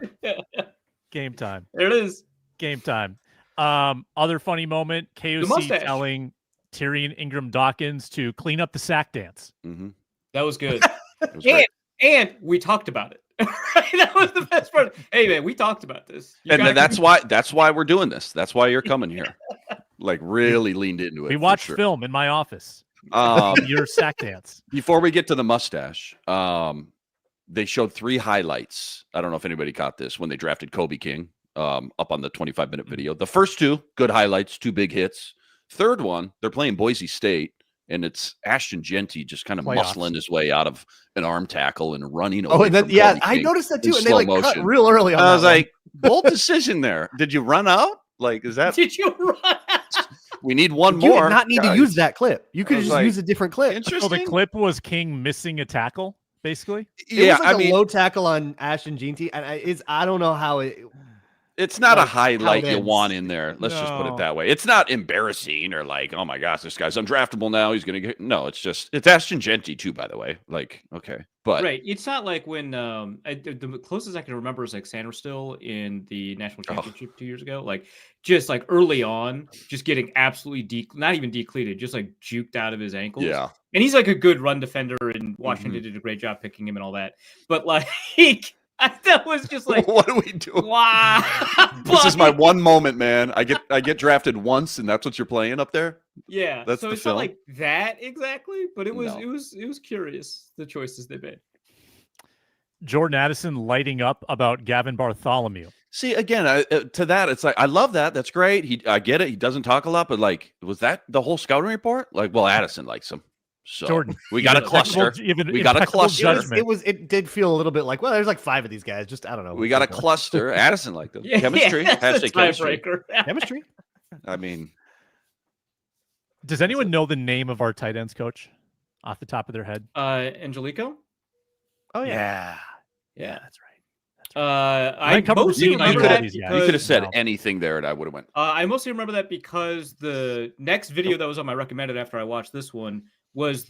Game time. There it is. Game time. Other funny moment, KOC telling Tyrion Ingram Dawkins to clean up the sack dance. That was good. and we talked about it. Right? That was the best part. Hey man, we talked about this. That's why we're doing this. That's why you're coming here. Like really leaned into it. We watched film in my office. Your sack dance. Before we get to the mustache, they showed 3 highlights. I don't know if anybody caught this when they drafted Kobe King. Up on the 25-minute video. The first 2, good highlights, 2 big hits. Third one, they're playing Boise State, and it's Ashton Genty just kind of muscling his way out of an arm tackle and running away. Oh, and then, I noticed that too. And they cut real early on. I was like, bold decision there. Did you run out? Like, is that? Did you run out? We need one you more. You did not need to use that clip. You could just use a different clip. So the clip was King missing a tackle, basically. It was like a low tackle on Ashton Genty, and I don't know how it. It's not a highlight you want in there. Let's just put it that way. It's not embarrassing or like, oh my gosh, this guy's undraftable now. He's going to get. No, it's Ashton Genty too, by the way. Like, okay. But right. It's not like when the closest I can remember is like Sanderstill in the national championship 2 years ago. Like just like early on, just getting absolutely not even decleated, just like juked out of his ankles. Yeah. And he's like a good run defender, and Washington did a great job picking him and all that. But like that was just like, what are we doing? Wow. This is my one moment, man. I get drafted once, and that's what you're playing up there. Yeah. That's so it's not like that exactly, but it was curious the choices they made. Jordan Addison lighting up about Gavin Bartholomew. See, again, to that, it's like, I love that. That's great. I get it. He doesn't talk a lot, but like, was that the whole scouting report? Like, well, Addison likes him. So Jordan, we got a cluster. We got a cluster. It did feel a little bit like, well, there's like 5 of these guys. Just I don't know. We got a cluster. Addison liked them. Chemistry. Chemistry. Chemistry. I mean, does anyone know the name of our tight ends coach off the top of their head? Angelico. Oh yeah, that's right. I mostly remember that because, you could have said anything there, and I would have went. I mostly remember that because the next video that was on my recommended after I watched this one was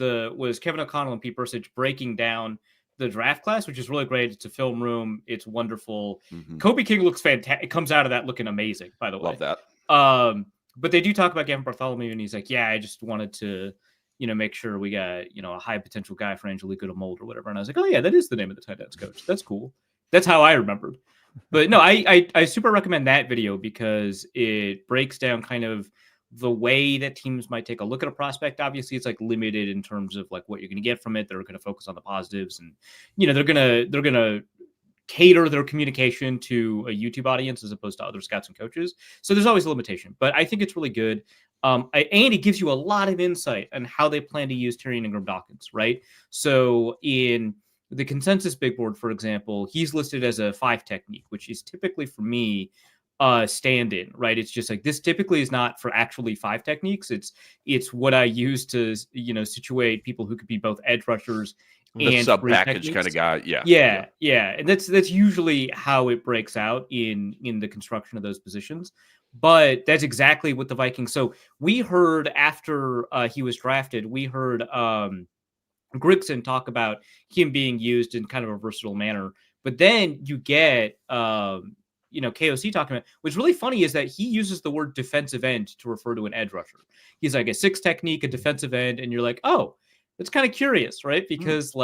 Kevin O'Connell and Pete Bursich breaking down the draft class, which is really great. It's a film room. It's wonderful. Kobe King looks fantastic. It comes out of that looking amazing, by the way. Love that. But they do talk about Gavin Bartholomew, and he's like, yeah, I just wanted to, make sure we got, a high potential guy for Angelico to mold or whatever. And I was like, oh yeah, that is the name of the tight ends coach. That's cool. That's how I remembered. But no, I super recommend that video because it breaks down kind of the way that teams might take a look at a prospect. Obviously, it's like limited in terms of like what you're going to get from it. They're going to focus on the positives, and they're going to cater their communication to a YouTube audience as opposed to other scouts and coaches. So there's always a limitation, but I think it's really good. And it gives you a lot of insight on how they plan to use Tyrion Ingram Dawkins, right? So in the consensus big board, for example, he's listed as a 5 technique, which is typically for me stand-in, right? It's just like this typically is not for actually 5 techniques. It's what I use to situate people who could be both edge rushers and sub package kind of guy. Yeah. And that's usually how it breaks out in the construction of those positions. But that's exactly what the Vikings. So we heard after he was drafted, we heard Grigson talk about him being used in kind of a versatile manner. But then you get, KOC talking about, what's really funny is that he uses the word defensive end to refer to an edge rusher. He's like a 6 technique, a defensive end. And you're like, oh, it's kind of curious, right? Because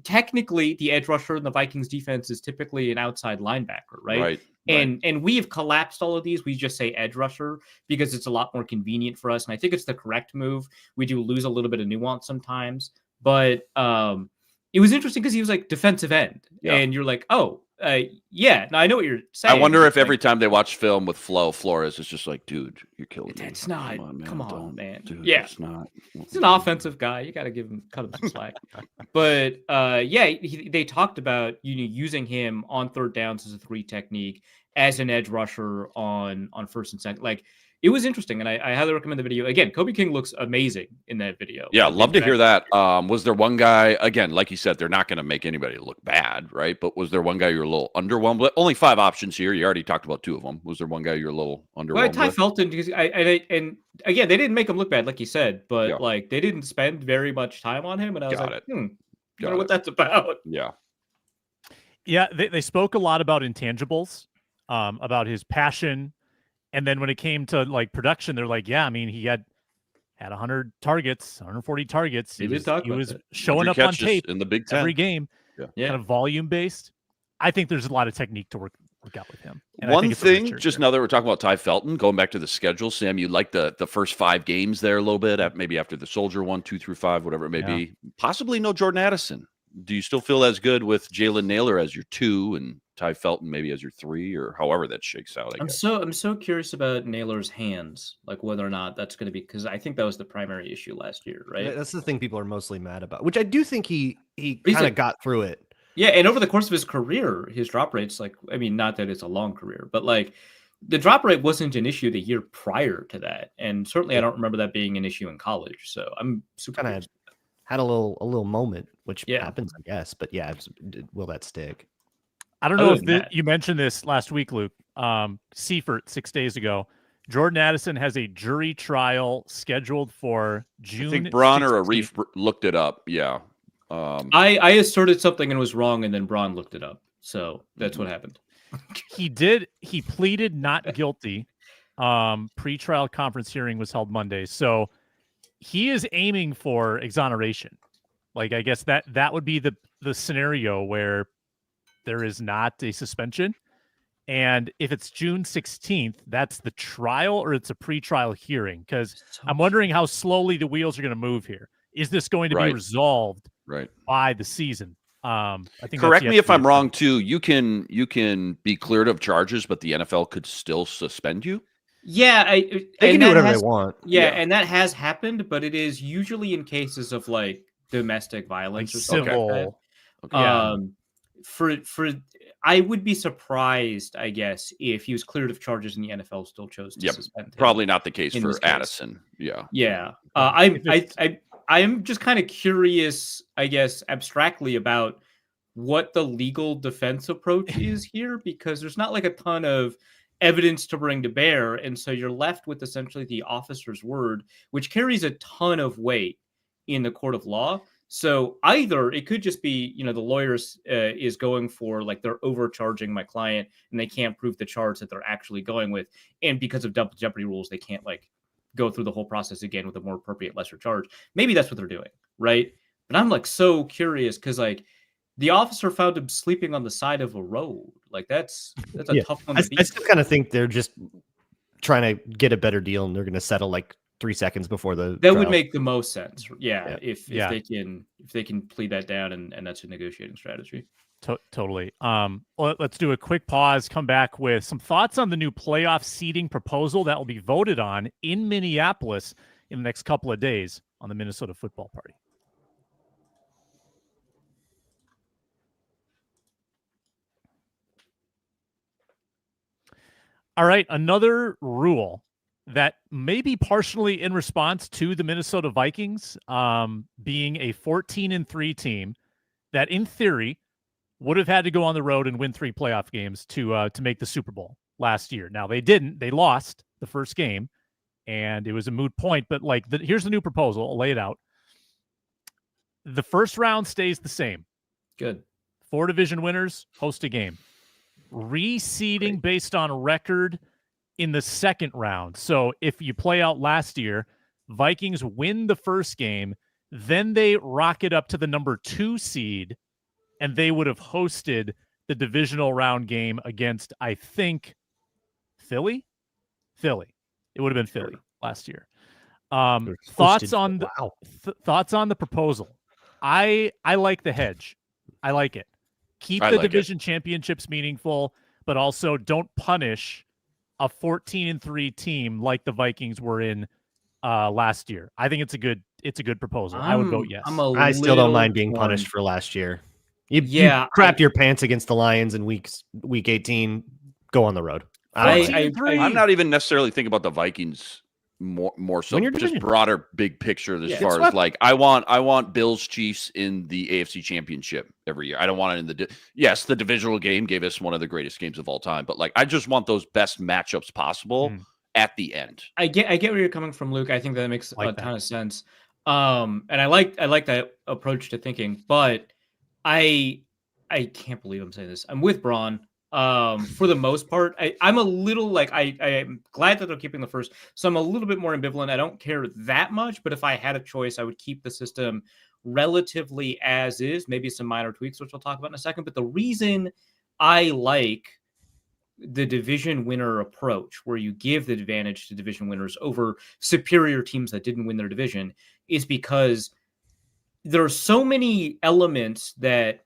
technically the edge rusher in the Vikings defense is typically an outside linebacker, right? And we have collapsed all of these. We just say edge rusher because it's a lot more convenient for us. And I think it's the correct move. We do lose a little bit of nuance sometimes, but it was interesting because he was like defensive end and you're like, oh, yeah, now I know what you're saying. I wonder if every time they watch film with Flores, it's just like, dude, you're killing me. It's not. Come on, man. Dude, yeah, it's not. He's an offensive guy. You got to cut him some slack. But they talked about using him on third downs as a 3 technique, as an edge rusher on first and second. Like, it was interesting, and I highly recommend the video. Again, Kobe King looks amazing in that video. Yeah, love to hear that. Was there one guy, again, like you said, they're not going to make anybody look bad, right? But was there one guy you're a little underwhelmed with? Only 5 options here. You already talked about 2 of them. Was there one guy you're a little underwhelmed Well, Ty with? Felton, because and again, they didn't make him look bad, like you said, but they didn't spend very much time on him, and I was I wonder what that's about. Yeah. Yeah, they spoke a lot about intangibles, about his passion. And then when it came to production, they're like, yeah, I mean, he had 100 targets, 140 targets. He was showing up on tape in the Big Ten every game, kind of volume based. I think there's a lot of technique to work out with him. And one thing, just now that we're talking about Ty Felton, going back to the schedule, Sam, you like the first 5 games there a little bit, maybe after the Soldier 1, 2 through 5, whatever it may be. Possibly no Jordan Addison. Do you still feel as good with Jalen Naylor as your 2 and Ty Felton maybe as your 3, or however that shakes out? I'm so curious about Naylor's hands, like whether or not that's going to be, because I think that was the primary issue last year, right? That's the thing people are mostly mad about, which I do think he kind of got through it. Yeah, and over the course of his career, his drop rates, not that it's a long career, but the drop rate wasn't an issue the year prior to that, and certainly I don't remember that being an issue in college. So I'm super kind of had a little moment, which happens, I guess. But yeah, will that stick? I don't know if you mentioned this last week, Luke. Seifert 6 days ago. Jordan Addison has a jury trial scheduled for June. I think Braun or Arif looked it up. Yeah. I asserted something and was wrong, and then Braun looked it up. So that's what happened. He pleaded not guilty. Pre-trial conference hearing was held Monday. So he is aiming for exoneration. I guess that would be the scenario where there is not a suspension. And if it's June 16th, that's the trial or it's a pre-trial hearing? Because I'm wondering how slowly the wheels are going to move here. Is this going to be resolved by the season? I think. Correct me if I'm wrong too. You can be cleared of charges, but the NFL could still suspend you. Yeah, they can do whatever they want. Yeah, and that has happened, but it is usually in cases of domestic violence or civil. For I would be surprised, I guess, if he was cleared of charges and the NFL still chose to suspend him. Probably not the case for Addison. Yeah. I'm just kind of curious, I guess, abstractly about what the legal defense approach is here, because there's not a ton of evidence to bring to bear, and so you're left with essentially the officer's word, which carries a ton of weight in the court of law. So either it could just be, the lawyers is going for they're overcharging my client and they can't prove the charge that they're actually going with. And because of double jeopardy rules, they can't go through the whole process again with a more appropriate lesser charge. Maybe that's what they're doing. Right. But I'm so curious because the officer found him sleeping on the side of a road. That's a tough one to beat. I still kind of think they're just trying to get a better deal and they're going to settle 3 seconds before the trial. Would make the most sense. If they can plead that down and that's a negotiating strategy. Totally. Let's do a quick pause, come back with some thoughts on the new playoff seeding proposal that will be voted on in Minneapolis in the next couple of days on the Minnesota Football Party. All right, another rule that may be partially in response to the Minnesota Vikings being a 14-3 team that, in theory, would have had to go on the road and win 3 playoff games to make the Super Bowl. last year. Now they didn't. They lost the first game, and it was a moot point. But like, here's the new proposal. I'll lay it out. The first round stays the same. Good. 4 division winners host a game. Reseeding based on record in the second round. So if you play out last year, Vikings win the first game, then they rocket up to the number 2 seed, and they would have hosted the divisional round game against, I think, Philly. It would have been Philly last year. Thoughts on the proposal? I like the hedge. I like it. Keep the division championships meaningful, but also don't punish a 14-3 team like the Vikings were in last year. I think it's a good proposal. I would vote yes. I still don't mind being punished for last year. You crapped your pants against the Lions in week 18. Go on the road. I'm not even necessarily thinking about the Vikings more so, just broader big picture as far as like I want Bills Chiefs in the AFC Championship every year. I don't want it in the divisional game gave us one of the greatest games of all time, but like I just want those best matchups possible at the end. I get where you're coming from, Luke. I think that makes a ton of sense. And I like that approach to thinking, but I can't believe I'm saying this. I'm with Braun. For the most part, I'm a little like I'm glad that they're keeping the first, so I'm a little bit more ambivalent. I don't care that much, but if I had a choice, I would keep the system relatively as is, maybe some minor tweaks, which we'll talk about in a second. But the reason I like the division winner approach, where you give the advantage to division winners over superior teams that didn't win their division, is because there are so many elements that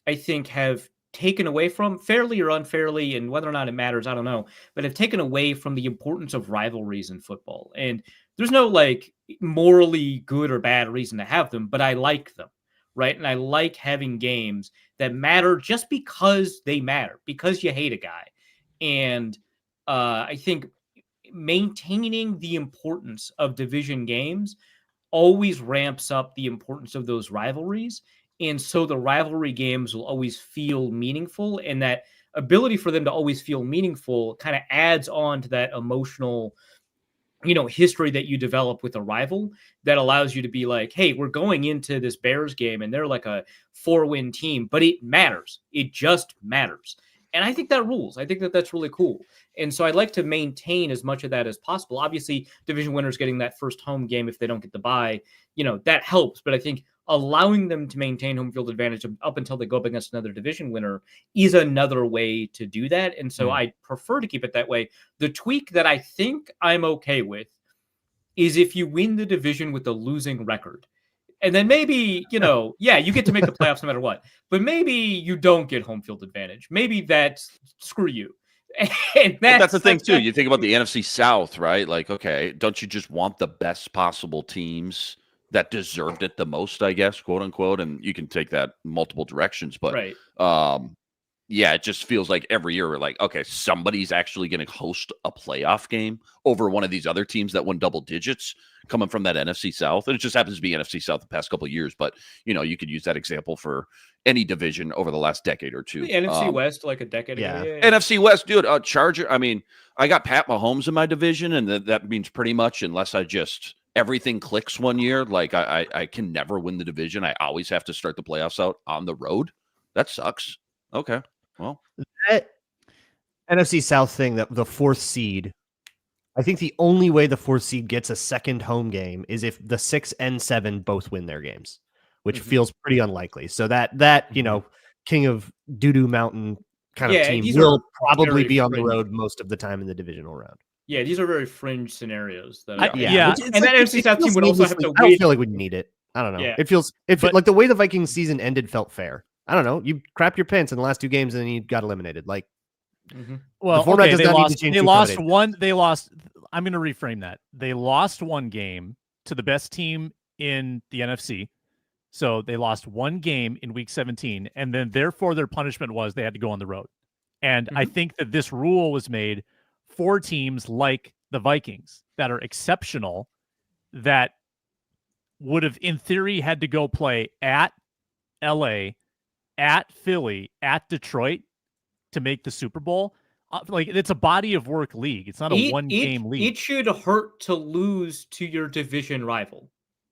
I think have taken away from, fairly or unfairly, and whether or not it matters, I don't know, but have taken away from the importance of rivalries in football. And there's no like morally good or bad reason to have them, but I like them, right? And I like having games that matter just because they matter, because you hate a guy. And I think maintaining the importance of division games always ramps up the importance of those rivalries. And so the rivalry games will always feel meaningful, and that ability for them to always feel meaningful kind of adds on to that emotional, history that you develop with a rival that allows you to be like, hey, we're going into this Bears game and they're like a 4-win team, but it matters. It just matters. And I think that rules. I think that that's really cool. And so I'd like to maintain as much of that as possible. Obviously, division winners getting that first home game if they don't get the bye, that helps. But I think allowing them to maintain home field advantage up until they go up against another division winner is another way to do that. And so I prefer to keep it that way. The tweak that I think I'm okay with is if you win the division with a losing record. And then maybe, you get to make the playoffs no matter what. But maybe you don't get home field advantage. Maybe that's screw you. And that's the thing, too. You think about the NFC South, right? Like, okay, don't you just want the best possible teams that deserved it the most, I guess, quote unquote? And you can take that multiple directions. But it just feels like every year we're like, okay, somebody's actually going to host a playoff game over one of these other teams that won double digits coming from that NFC South. And it just happens to be NFC South the past couple of years. But, you could use that example for any division over the last decade or two. The NFC West, like a decade ago. Yeah. NFC West, dude, Charger. I mean, I got Pat Mahomes in my division, and that means pretty much unless everything clicks one year, like I can never win the division. I always have to start the playoffs out on the road. That sucks. Okay. Well, that NFC South thing, that the 4th seed, I think the only way the 4th seed gets a second home game is if the 6 and 7 both win their games, which feels pretty unlikely. So that King of Doo-Doo Mountain kind of team will probably be on the road most of the time in the divisional round. Yeah, these are very fringe scenarios. And that NFC South team would also have to wait. I don't feel like we need it. I don't know. Yeah. It feels like the way the Vikings season ended felt fair. I don't know. You crap your pants in the last 2 games and then you got eliminated. Like, well, the format does not need to change. They lost one. They lost. I'm going to reframe that. They lost one game to the best team in the NFC. So they lost one game in week 17, and then therefore their punishment was they had to go on the road. And I think that this rule was made for teams like the Vikings that are exceptional, that would have, in theory, had to go play at LA, at Philly, at Detroit to make the Super Bowl. like it's a body of work league. It's not a one-game league. It should hurt to lose to your division rival.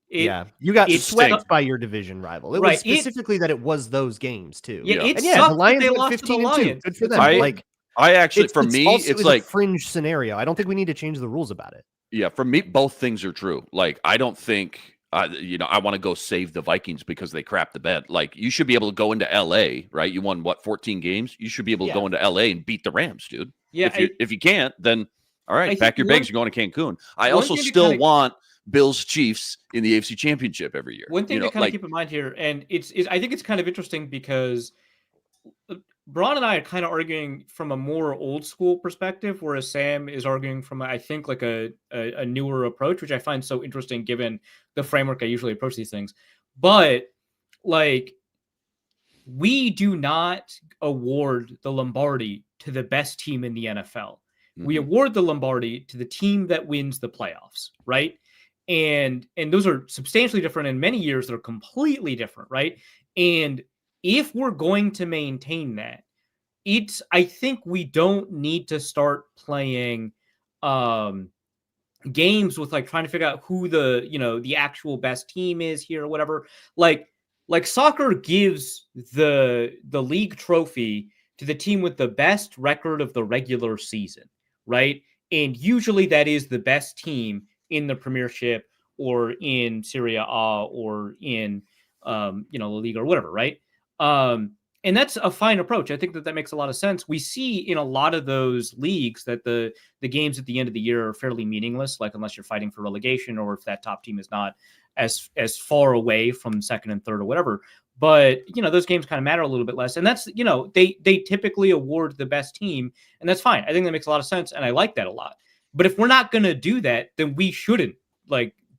You got swept by your division rival. It was specifically that it was those games too. The Lions they went lost 15 to the and 2. Lions. Good for them. I actually, for me, it's like a fringe scenario. I don't think we need to change the rules about it. Yeah, for me, both things are true. Like, I don't think, I want to go save the Vikings because they crapped the bed. Like, you should be able to go into LA, right? You won 14 games. You should be able to go into LA and beat the Rams, dude. Yeah. If you can't, then all right, pack your bags. You're going to Cancun. I also still want Bills Chiefs in the AFC Championship every year. One thing to kind of keep in mind here, and I think it's kind of interesting because Braun and I are kind of arguing from a more old school perspective, whereas Sam is arguing from, I think, like a newer approach, which I find so interesting given the framework I usually approach these things. But like, we do not award the Lombardi to the best team in the NFL. Mm-hmm. We award the Lombardi to the team that wins the playoffs, right? And those are substantially different. In many years, they're completely different, right? And if we're going to maintain that, I think we don't need to start playing games with like trying to figure out who the actual best team is here or whatever. Like soccer gives the league trophy to the team with the best record of the regular season, right? And usually that is the best team in the Premiership or in Serie A or in La Liga or whatever, right? And that's a fine approach. I think that makes a lot of sense. We see in a lot of those leagues that the games at the end of the year are fairly meaningless, like unless you're fighting for relegation or if that top team is not as far away from second and third or whatever. But, those games kind of matter a little bit less. And that's, they typically award the best team, and that's fine. I think that makes a lot of sense, and I like that a lot. But if we're not going to do that, then we shouldn't,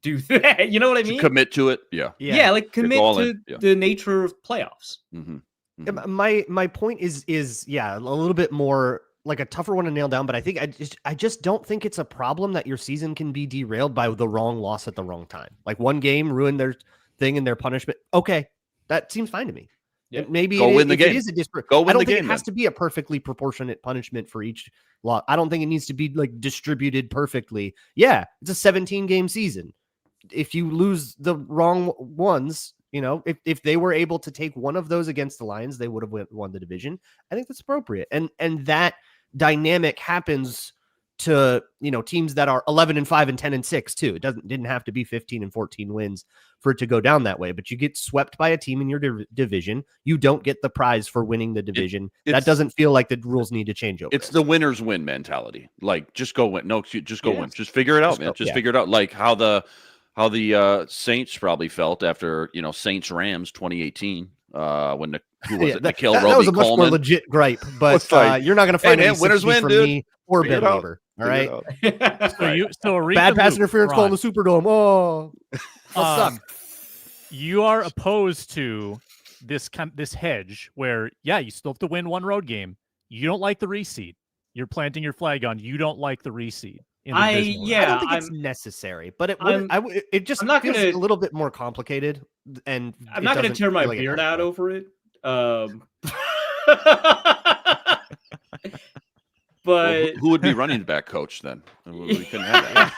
do that. You know what I mean? Commit to it. Yeah. Yeah, commit to the nature of playoffs. Mm-hmm. Mm-hmm. My point is a little bit more like a tougher one to nail down, but I think I just don't think it's a problem that your season can be derailed by the wrong loss at the wrong time. Like one game ruined their thing and their punishment. Okay, that seems fine to me. Yeah. Maybe go win the game. It is a disparate. Go win I don't the think game, it has to be a perfectly proportionate punishment for each loss. I don't think it needs to be distributed perfectly. Yeah, it's a 17-game season. If you lose the wrong ones, if they were able to take one of those against the Lions, they would have won the division. I think that's appropriate. And that dynamic happens to, teams that are 11-5 and 10-6 too. It didn't have to be 15 and 14 wins for it to go down that way, but you get swept by a team in your division. You don't get the prize for winning the division. That doesn't feel like the rules need to change over. It's the winners win mentality. Like, just go win. No, just go win. Just figure it out, man. Just figure it out. Like how the Saints probably felt after, Saints Rams 2018. When Nikhil Roby that was a much Coleman. more legit gripe, but you're not going to find any winners win, from dude. Me or Ben Weaver. All right. So bad pass interference call in the Superdome. Oh, you are opposed to this hedge where you still have to win one road game. You don't like the reseed. You're planting your flag on. You don't like the reseed. I don't think it's necessary, but it just feels a little bit more complicated. And I'm not going to tear my beard out over it. But who would be running back coach then? We couldn't have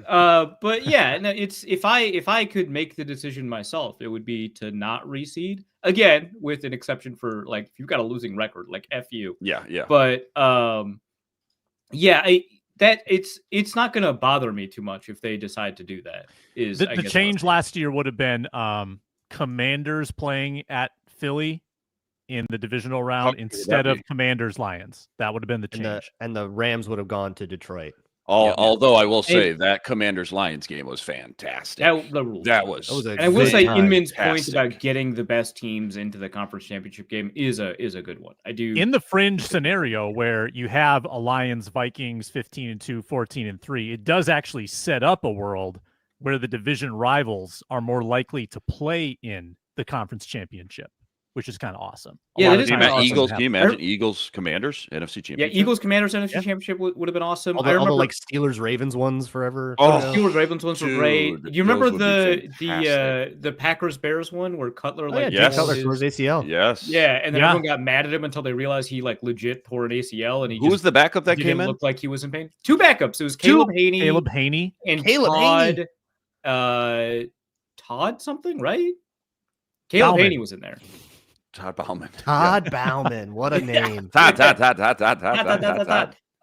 that. But yeah, no, it's if I could make the decision myself, it would be to not reseed again, with an exception for if you've got a losing record, F you. Yeah. But it's not going to bother me too much if they decide to do that. The change last year would have been Commanders playing at Philly in the divisional round instead of Commanders Lions. That would have been the change. And the Rams would have gone to Detroit. Although I will say that Commanders Lions game was fantastic. That was and I will say Inman's point about getting the best teams into the conference championship game is a good one. I do. In the fringe scenario where you have a Lions Vikings 15-2, 14-3, it does actually set up a world where the division rivals are more likely to play in the conference championship. which is kind of awesome. Yeah, lot it of is times kinda doesn't Eagles. happen. Can you imagine Eagles Commanders NFC Yeah, Championship? Eagles Commanders NFC Championship would have been awesome. All I the remember like Steelers Ravens ones forever. Oh, Steelers Ravens ones were great. dude, You remember those would be the Packers Bears one where Cutler Oh, yeah, like Jay Yes. Cutler his- tore his ACL. Yes. yeah, and then Yeah. everyone got mad at him until they realized he like legit tore an ACL, and he Who was the backup that didn't came in? look like he was in pain. Two backups. It was Caleb Haney Caleb Haney. and Caleb Todd. Haney. Todd something, right? Caleb Bauman. Haney was in there. Todd Bauman. Todd Bauman. What a name. Todd.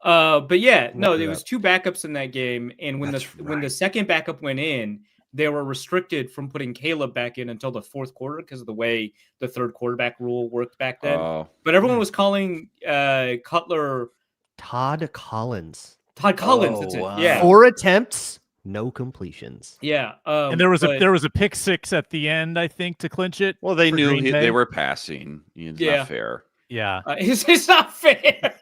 But yeah, no, Look it there was two backups in that game, and when That's when the second backup went in, they were restricted from putting Caleb back in until the fourth quarter because of the way the third quarterback rule worked back then. Oh, But everyone was calling Cutler Todd Collins. Todd Collins. That's wow. it. Yeah, 4 attempts, no completions. yeah. And there was but- a pick six at the end, I think, to clinch it. well, they for knew Green Bay. they were passing. It's Yeah. not fair. Yeah. it's not fair.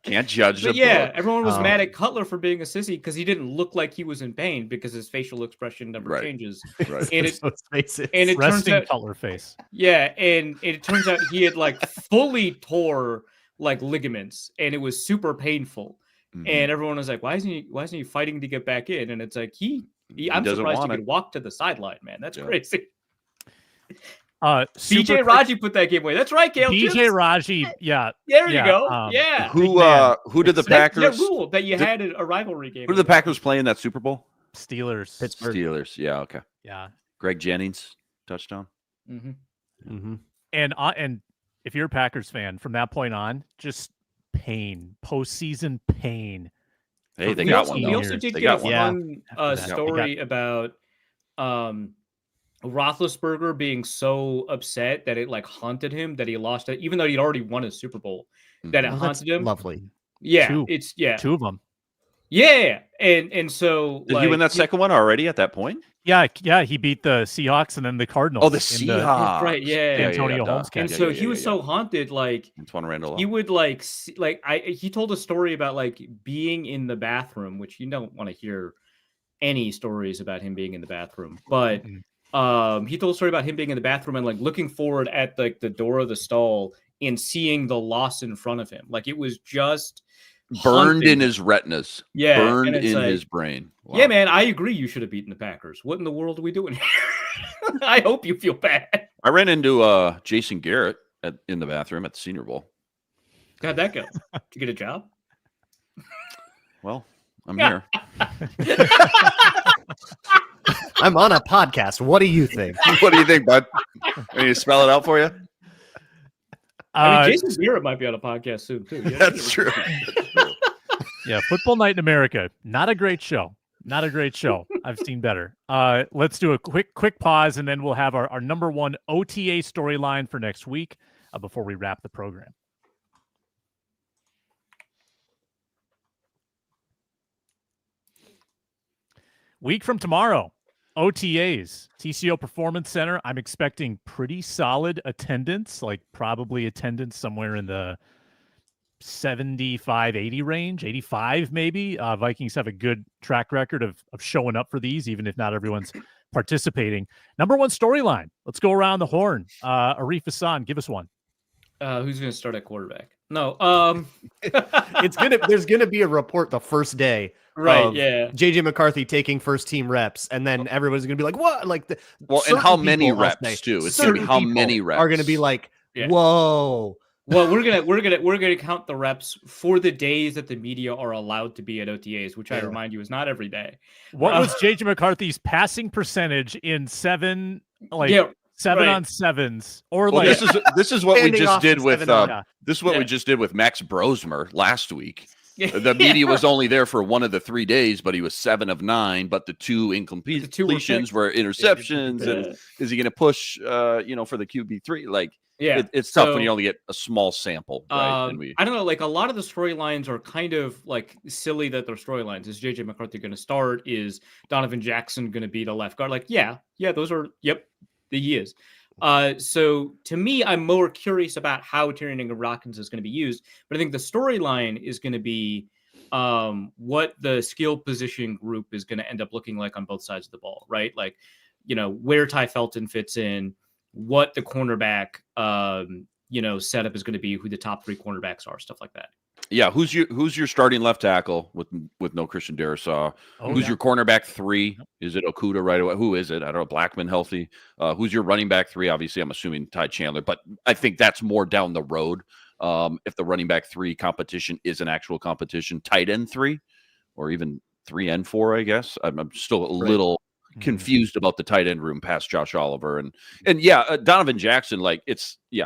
Can't judge But the yeah, book. everyone was Um, mad at Cutler for being a sissy because he didn't look like he was in pain because his facial expression never Right. changes. Right. And it, Let's face it. and it turns Resting out, Cutler face. yeah, and it turns out he had like fully tore like ligaments, and it was super painful. Mhm. And everyone was like, "Why isn't he fighting to get back in?" And it's like I'm doesn't surprised he want could it. walk to the sideline, man. That's Yeah. crazy. Super BJ quick- Raji put that game away. That's right, Gail. BJ Raji, yeah. There you yeah, go. um, Yeah. Who did the So that Packers? rule that you did- had a rivalry game. Who did the Packers play in that Super Bowl? Steelers. Pittsburgh. Steelers. Yeah. Okay. Yeah. Greg Jennings touchdown. Mm-hmm. Mm-hmm. And if you're a Packers fan, from that point on, just pain, postseason pain. Hey, they We got also- one. We though. also did They get a got one. Yeah. fun After that, story about Roethlisberger being so upset that it like haunted him that he lost it, even though he'd already won a Super Bowl. That it Oh, that's haunted him. lovely. Yeah, Two. it's Two of them. yeah, and so Did he win that second one already at that point? Yeah. He beat the Seahawks and then the Cardinals. Oh, the in Seahawks. right, yeah. Antonio Holmes And catch. so he was so haunted, like Antoine Randall. he would like he told a story about like being in the bathroom, which you don't want to hear any stories about him being in the bathroom, but he told a story about him being in the bathroom and like looking forward at like the door of the stall and seeing the loss in front of him. Like it was just burned haunting. in his retinas. Yeah, Burned and it's in like- his brain. Wow. Yeah, man, I agree. You should have beaten the Packers. What in the world are we doing here? I hope you feel bad. I ran into Jason Garrett in the bathroom at the Senior Bowl. How'd that go? Did you get a job? Well, I'm here. I'm on a podcast. What do you think? What do you think, bud? I need to spell it out for you? I mean, Jason Garrett might be on a podcast soon too. Yeah, That's true. Yeah, Football Night in America. Not a great show. Not a great show. I've seen better. Let's do a quick pause, and then we'll have our number one OTA storyline for next week before we wrap the program. Week from tomorrow, OTAs, TCO Performance Center. I'm expecting pretty solid attendance, like probably attendance somewhere in the 75, 80 range, 85 maybe. Vikings have a good track record of showing up for these, even if not everyone's participating. Number one storyline. Let's go around the horn. Arif Hasan, give us one. Who's going to start at quarterback? No. There's gonna be a report the first day. Right. of Yeah. JJ McCarthy taking first team reps, and then everybody's gonna be like, "What?" Like, Well, and how certain many people, I'll reps, say, too? It's gonna be certain how people many reps. are gonna be like, Yeah. "Whoa." Well, we're gonna count the reps for the days that the media are allowed to be at OTAs, which I Yeah. remind you is not every day. What was JJ McCarthy's passing percentage in seven right. on sevens? Or Well, like this is what we Handing just off did from with 7 on. Yeah. this is what we Yeah. just did with Max Brosmer last week. Yeah. The media was only there for one of the 3 days, but he was 7 of 9. But the two The two were incompletions picked. were interceptions. Yeah. And is he going to push? For the QB3? Like, Yeah. it's tough when So, you only get a small sample, right? I don't know. Like a lot of the storylines are kind of like silly that they're storylines. Is JJ McCarthy going to start? Is Donovan Jackson going to be the left guard? Like, yeah, those are. Yep, he is. So to me, I'm more curious about how Tyrion Rockins is going to be used. But I think the storyline is going to be what the skill position group is going to end up looking like on both sides of the ball, right? Like, where Ty Felton fits in. what the cornerback, setup is going to be, who the top 3 cornerbacks are, stuff like that. Yeah, who's your starting left tackle with no Christian Darrisaw? Who's your cornerback 3? Is it Okudah right away? Who is it? I don't know. Blackman healthy. Who's your running back 3? Obviously, I'm assuming Ty Chandler, but I think that's more down the road. If the running back 3 competition is an actual competition, tight end 3, or even 3 and 4, I guess. I'm still a little confused about the tight end room past Josh Oliver and Donovan Jackson. Like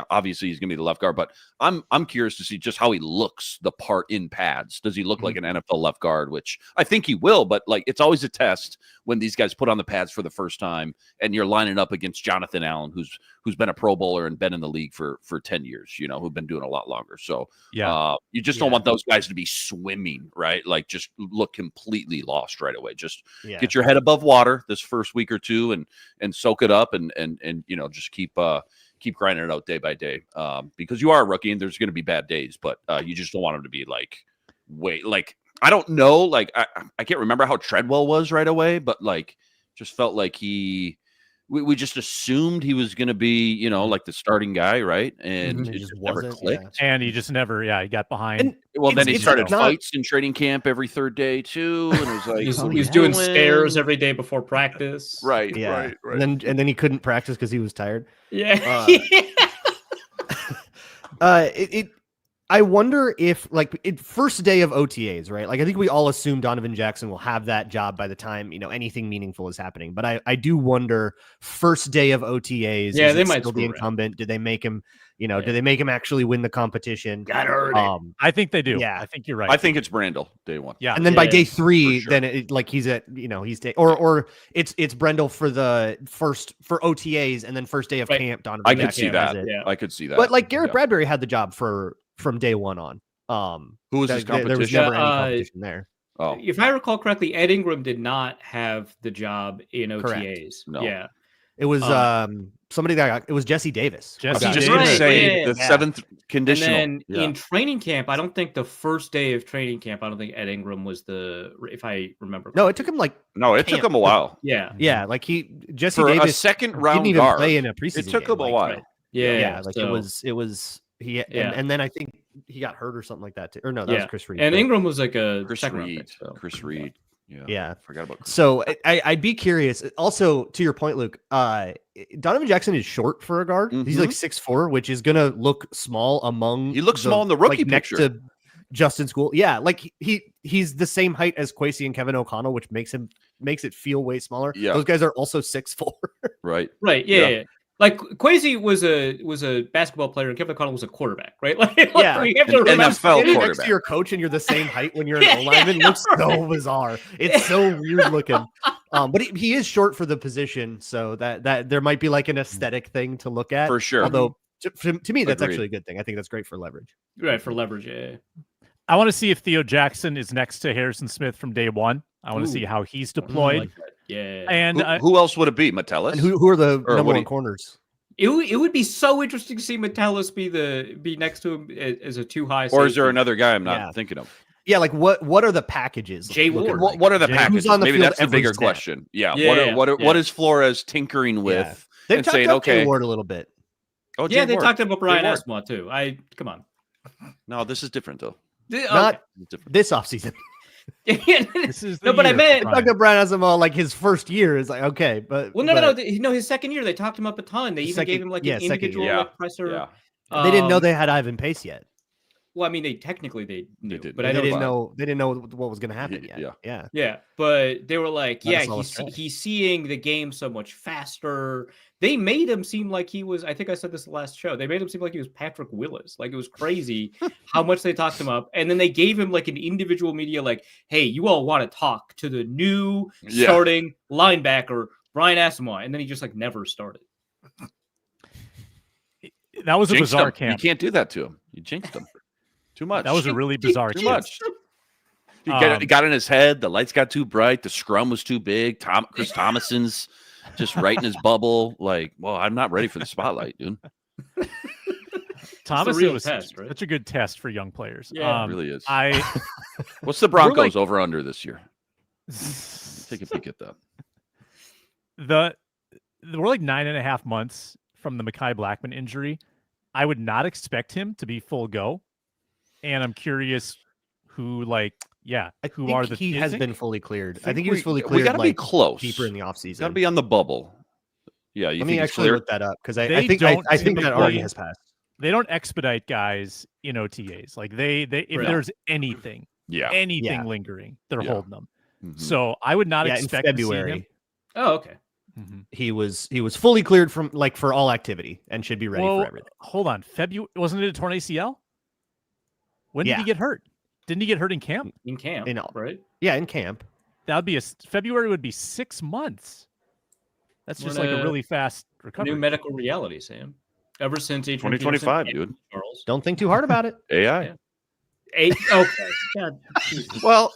obviously he's gonna be the left guard, but I'm curious to see just how he looks the part in pads. Does he look like an NFL left guard? Which I think he will, but like it's always a test when these guys put on the pads for the first time and you're lining up against Jonathan Allen, who's been a Pro Bowler and been in the league for 10 years, who've been doing a lot longer. So you just don't want those guys to be swimming, right? Like just look completely lost right away. Just get your head above water this first week or two and soak it up and just keep grinding it out day by day, because you are a rookie and there's going to be bad days, but you just don't want them to be like, I don't know, like I can't remember how Treadwell was right away, but like just felt like we just assumed he was going to be, like the starting guy, right? And it just never clicked. And he just never, he got behind. Then he started fights in training camp every third day too, and it was like he was doing stairs every day before practice. Right. And then he couldn't practice because he was tired. Yeah. I wonder if first day of OTAs, right? Like I think we all assume Donovan Jackson will have that job by the time, anything meaningful is happening. But I do wonder first day of OTAs, they might still the incumbent. Did they make him, do they make him actually win the competition? Got earned it. I think they do. Yeah. I think you're right. I think it's Brendel day 1. Yeah. And then by day 3, sure. then he's at, or it's Brendel for OTAs and then first day of camp. Donovan I could Jackson see that. Yeah. I could see that. But like Garrett Bradbury had the job from day 1 on. Who was his competition? There was never any competition there. Oh, if I recall correctly, Ed Ingram did not have the job in OTAs. Correct. No. Yeah, it was somebody it was Jesse Davis. I was just going to say the 7th conditional. And then in training camp, I don't think the first day of training camp, Ed Ingram was if I remember correctly. No, it took him took him a while. Yeah, like Jesse For Davis a second round didn't even guard, play in a preseason. It took game. him a while. Right. Yeah, like so, it was he and then I think he got hurt or something like that too. Or no, that was Chris Reed. And Ingram was like a Chris Reed. Chris Reed. Yeah. Forgot about Chris. So I'd be curious. Also, to your point, Luke, Donovan Jackson is short for a guard. He's like 6'4", which is gonna look small among. He looks small in the rookie next picture. to Justin School. Yeah, like he's the same height as Kwesi and Kevin O'Connell, which makes it feel way smaller. Yeah. Those guys are also 6'4". Right. Yeah. Like Kwesi was a basketball player and Kevin O'Connell was a quarterback, right? You have to NFL quarterback. Next to your coach and you're the same height when you're an O-lineman looks so bizarre. It's so weird looking. But he is short for the position, so that there might be like an aesthetic thing to look at for sure. Although to me, that's actually a good thing. I think that's great for leverage. Right, for leverage. Yeah. I want to see if Theo Jackson is next to Harrison Smith from day 1. I want to see how he's deployed. Yeah. And who else would it be? Metellus? And who are the number 1 corners? It would be so interesting to see Metellus be next to him as a too high. Or is there another guy I'm not thinking of? Yeah, like what are the packages? Jay Ward. What are the packages? Who's on the Maybe field that's the bigger question. Yeah. What is Flores tinkering with? They've and talked saying, about okay, Jay Ward a little bit. Oh, yeah, Jay they Ward. talked about Brian Asamoah too. Come on. No, this is different though. Not this offseason. This is but I meant talking about Brian Asamoah like his first year is like okay, but no, his second year they talked him up a ton. They even gave him like an individual presser. Yeah. They didn't know they had Ivan Pace yet. Well, I mean, they knew, did. but they didn't know what was going to happen yet. Yeah. But they were like, he's seeing the game so much faster. They made him seem like he was. I think I said this last show. They made him seem like he was Patrick Willis. Like it was crazy how much they talked him up, and then they gave him like an individual media, like, "Hey, you all want to talk to the new starting linebacker Brian Asamoah," and then he just like never started. That was a bizarre camp. You can't do that to him. You jinxed him. Too much. That was a really bizarre camp. Too much. He got in his head. The lights got too bright. The scrum was too big. Chris Thomason's just right in his bubble. Like, well, I'm not ready for the spotlight, dude. Thomas was test, right? such a good test for young players. Yeah, it really is. What's the Broncos over under this year? Take a peek at that. We're like 9.5 months from the Mekhi Blackmon injury. I would not expect him to be full go. And I'm curious who he has been fully cleared. I think he was fully We cleared. got to be close. Deeper in the offseason. Got to be on the bubble. Yeah, you Let think me he's actually clear? look that up because I They think don't I think that already typically- has passed. They don't expedite guys in OTAs. Like they if there's anything lingering, they're holding them. Mhm. So I would not expect in to see him. February. Oh, okay. Mhm. He was fully cleared from for all activity and should be ready for everything. Hold on. February wasn't it a torn ACL? When did Yeah. he get hurt? Didn't he get hurt in camp? In camp, right? Yeah, in camp. That would be February would be 6 months. That's just like a really fast recovery. New medical reality, Sam. Ever since 2025, dude. Charles. Don't think too hard about it. AI. Okay. God. Well,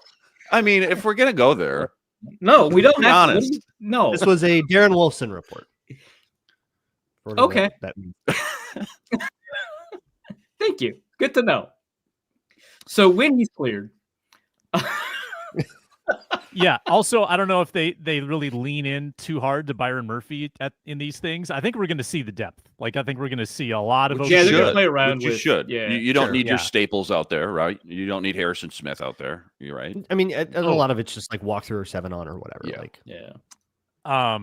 I mean, if we're gonna go there, No, we don't be have to. honest. No. This was a Darren Wolfson report. Okay. That means. Thank you. Good to know. So when he's cleared, Yeah. Also, I don't know if they really lean in too hard to Byron Murphy in these things. I think we're going to see the depth. Like I think we're going to see a lot of. Which yeah, you they're going to should. play around Which you with. should. Yeah, You don't need your yeah. staples out there, right? You don't need Harrison Smith out there. You're right. I mean, a lot of it's just like walk through or 7-on or whatever. Yeah. Like, Yeah.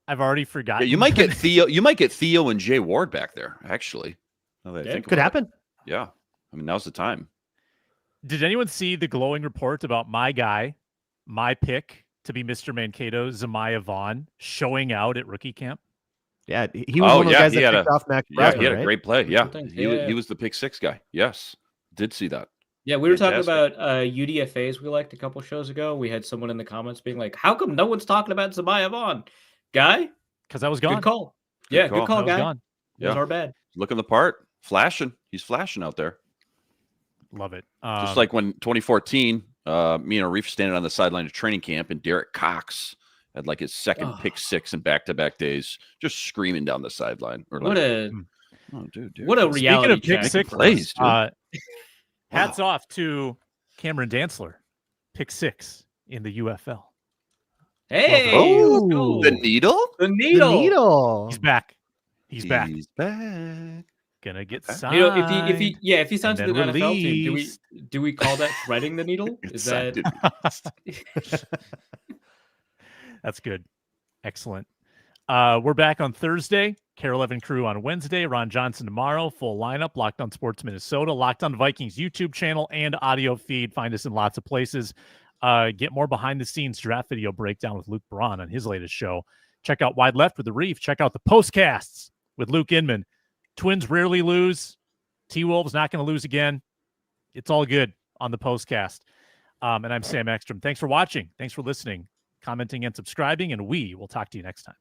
I've already forgotten. Yeah, you might get Theo. You might get Theo and Jay Ward back there. Actually, now that I Yeah, think could about it. happen. Yeah, I mean now's the time. Did anyone see the glowing report about my guy, my pick to be Mr. Mankato, Zemiah Vaughn, showing out at rookie camp? Yeah, he was one of the guys that picked off Max Yeah, Braun, he had a right? great play. Yeah, Things. he was the pick six guy. Yes, did see that. Yeah, we were talking Fantastic. about UDFAs we liked a couple shows ago. We had someone in the comments being like, "How come no one's talking about Zemiah Vaughn?" Guy, Because I was gone. good call. Good Good call. call, I was guy. gone. It was Yeah. our bad. Looking the part, flashing. He's flashing out there. Love it. Just like when 2014, me and Arif standing on the sideline of training camp, and Derek Cox had like his second pick six in back-to-back days, just screaming down the sideline. Or What like, a oh, dude. what a reality Speaking of pick check. six plays, dude. hats off to Cameron Dantzler, pick 6 in the UFL. Hey, Oh, let's go. The needle. The The needle. needle. He's back. He's back. He's back. Gonna get Okay. signed. You know, if he signs to and the then NFL team, released. do we call that threading the needle? Is that That's good. Excellent. We're back on Thursday. Carol Evan crew on Wednesday. Ron Johnson tomorrow. Full lineup. Locked on Sports Minnesota. Locked on Vikings YouTube channel and audio feed. Find us in lots of places. Get more behind the scenes draft video breakdown with Luke Braun on his latest show. Check out Wide Left with the Reef. Check out the postcasts with Luke Inman. Twins rarely lose. T-Wolves not going to lose again. It's all good on the postcast. And I'm Sam Ekstrom. Thanks for watching. Thanks for listening, commenting, and subscribing. And we will talk to you next time.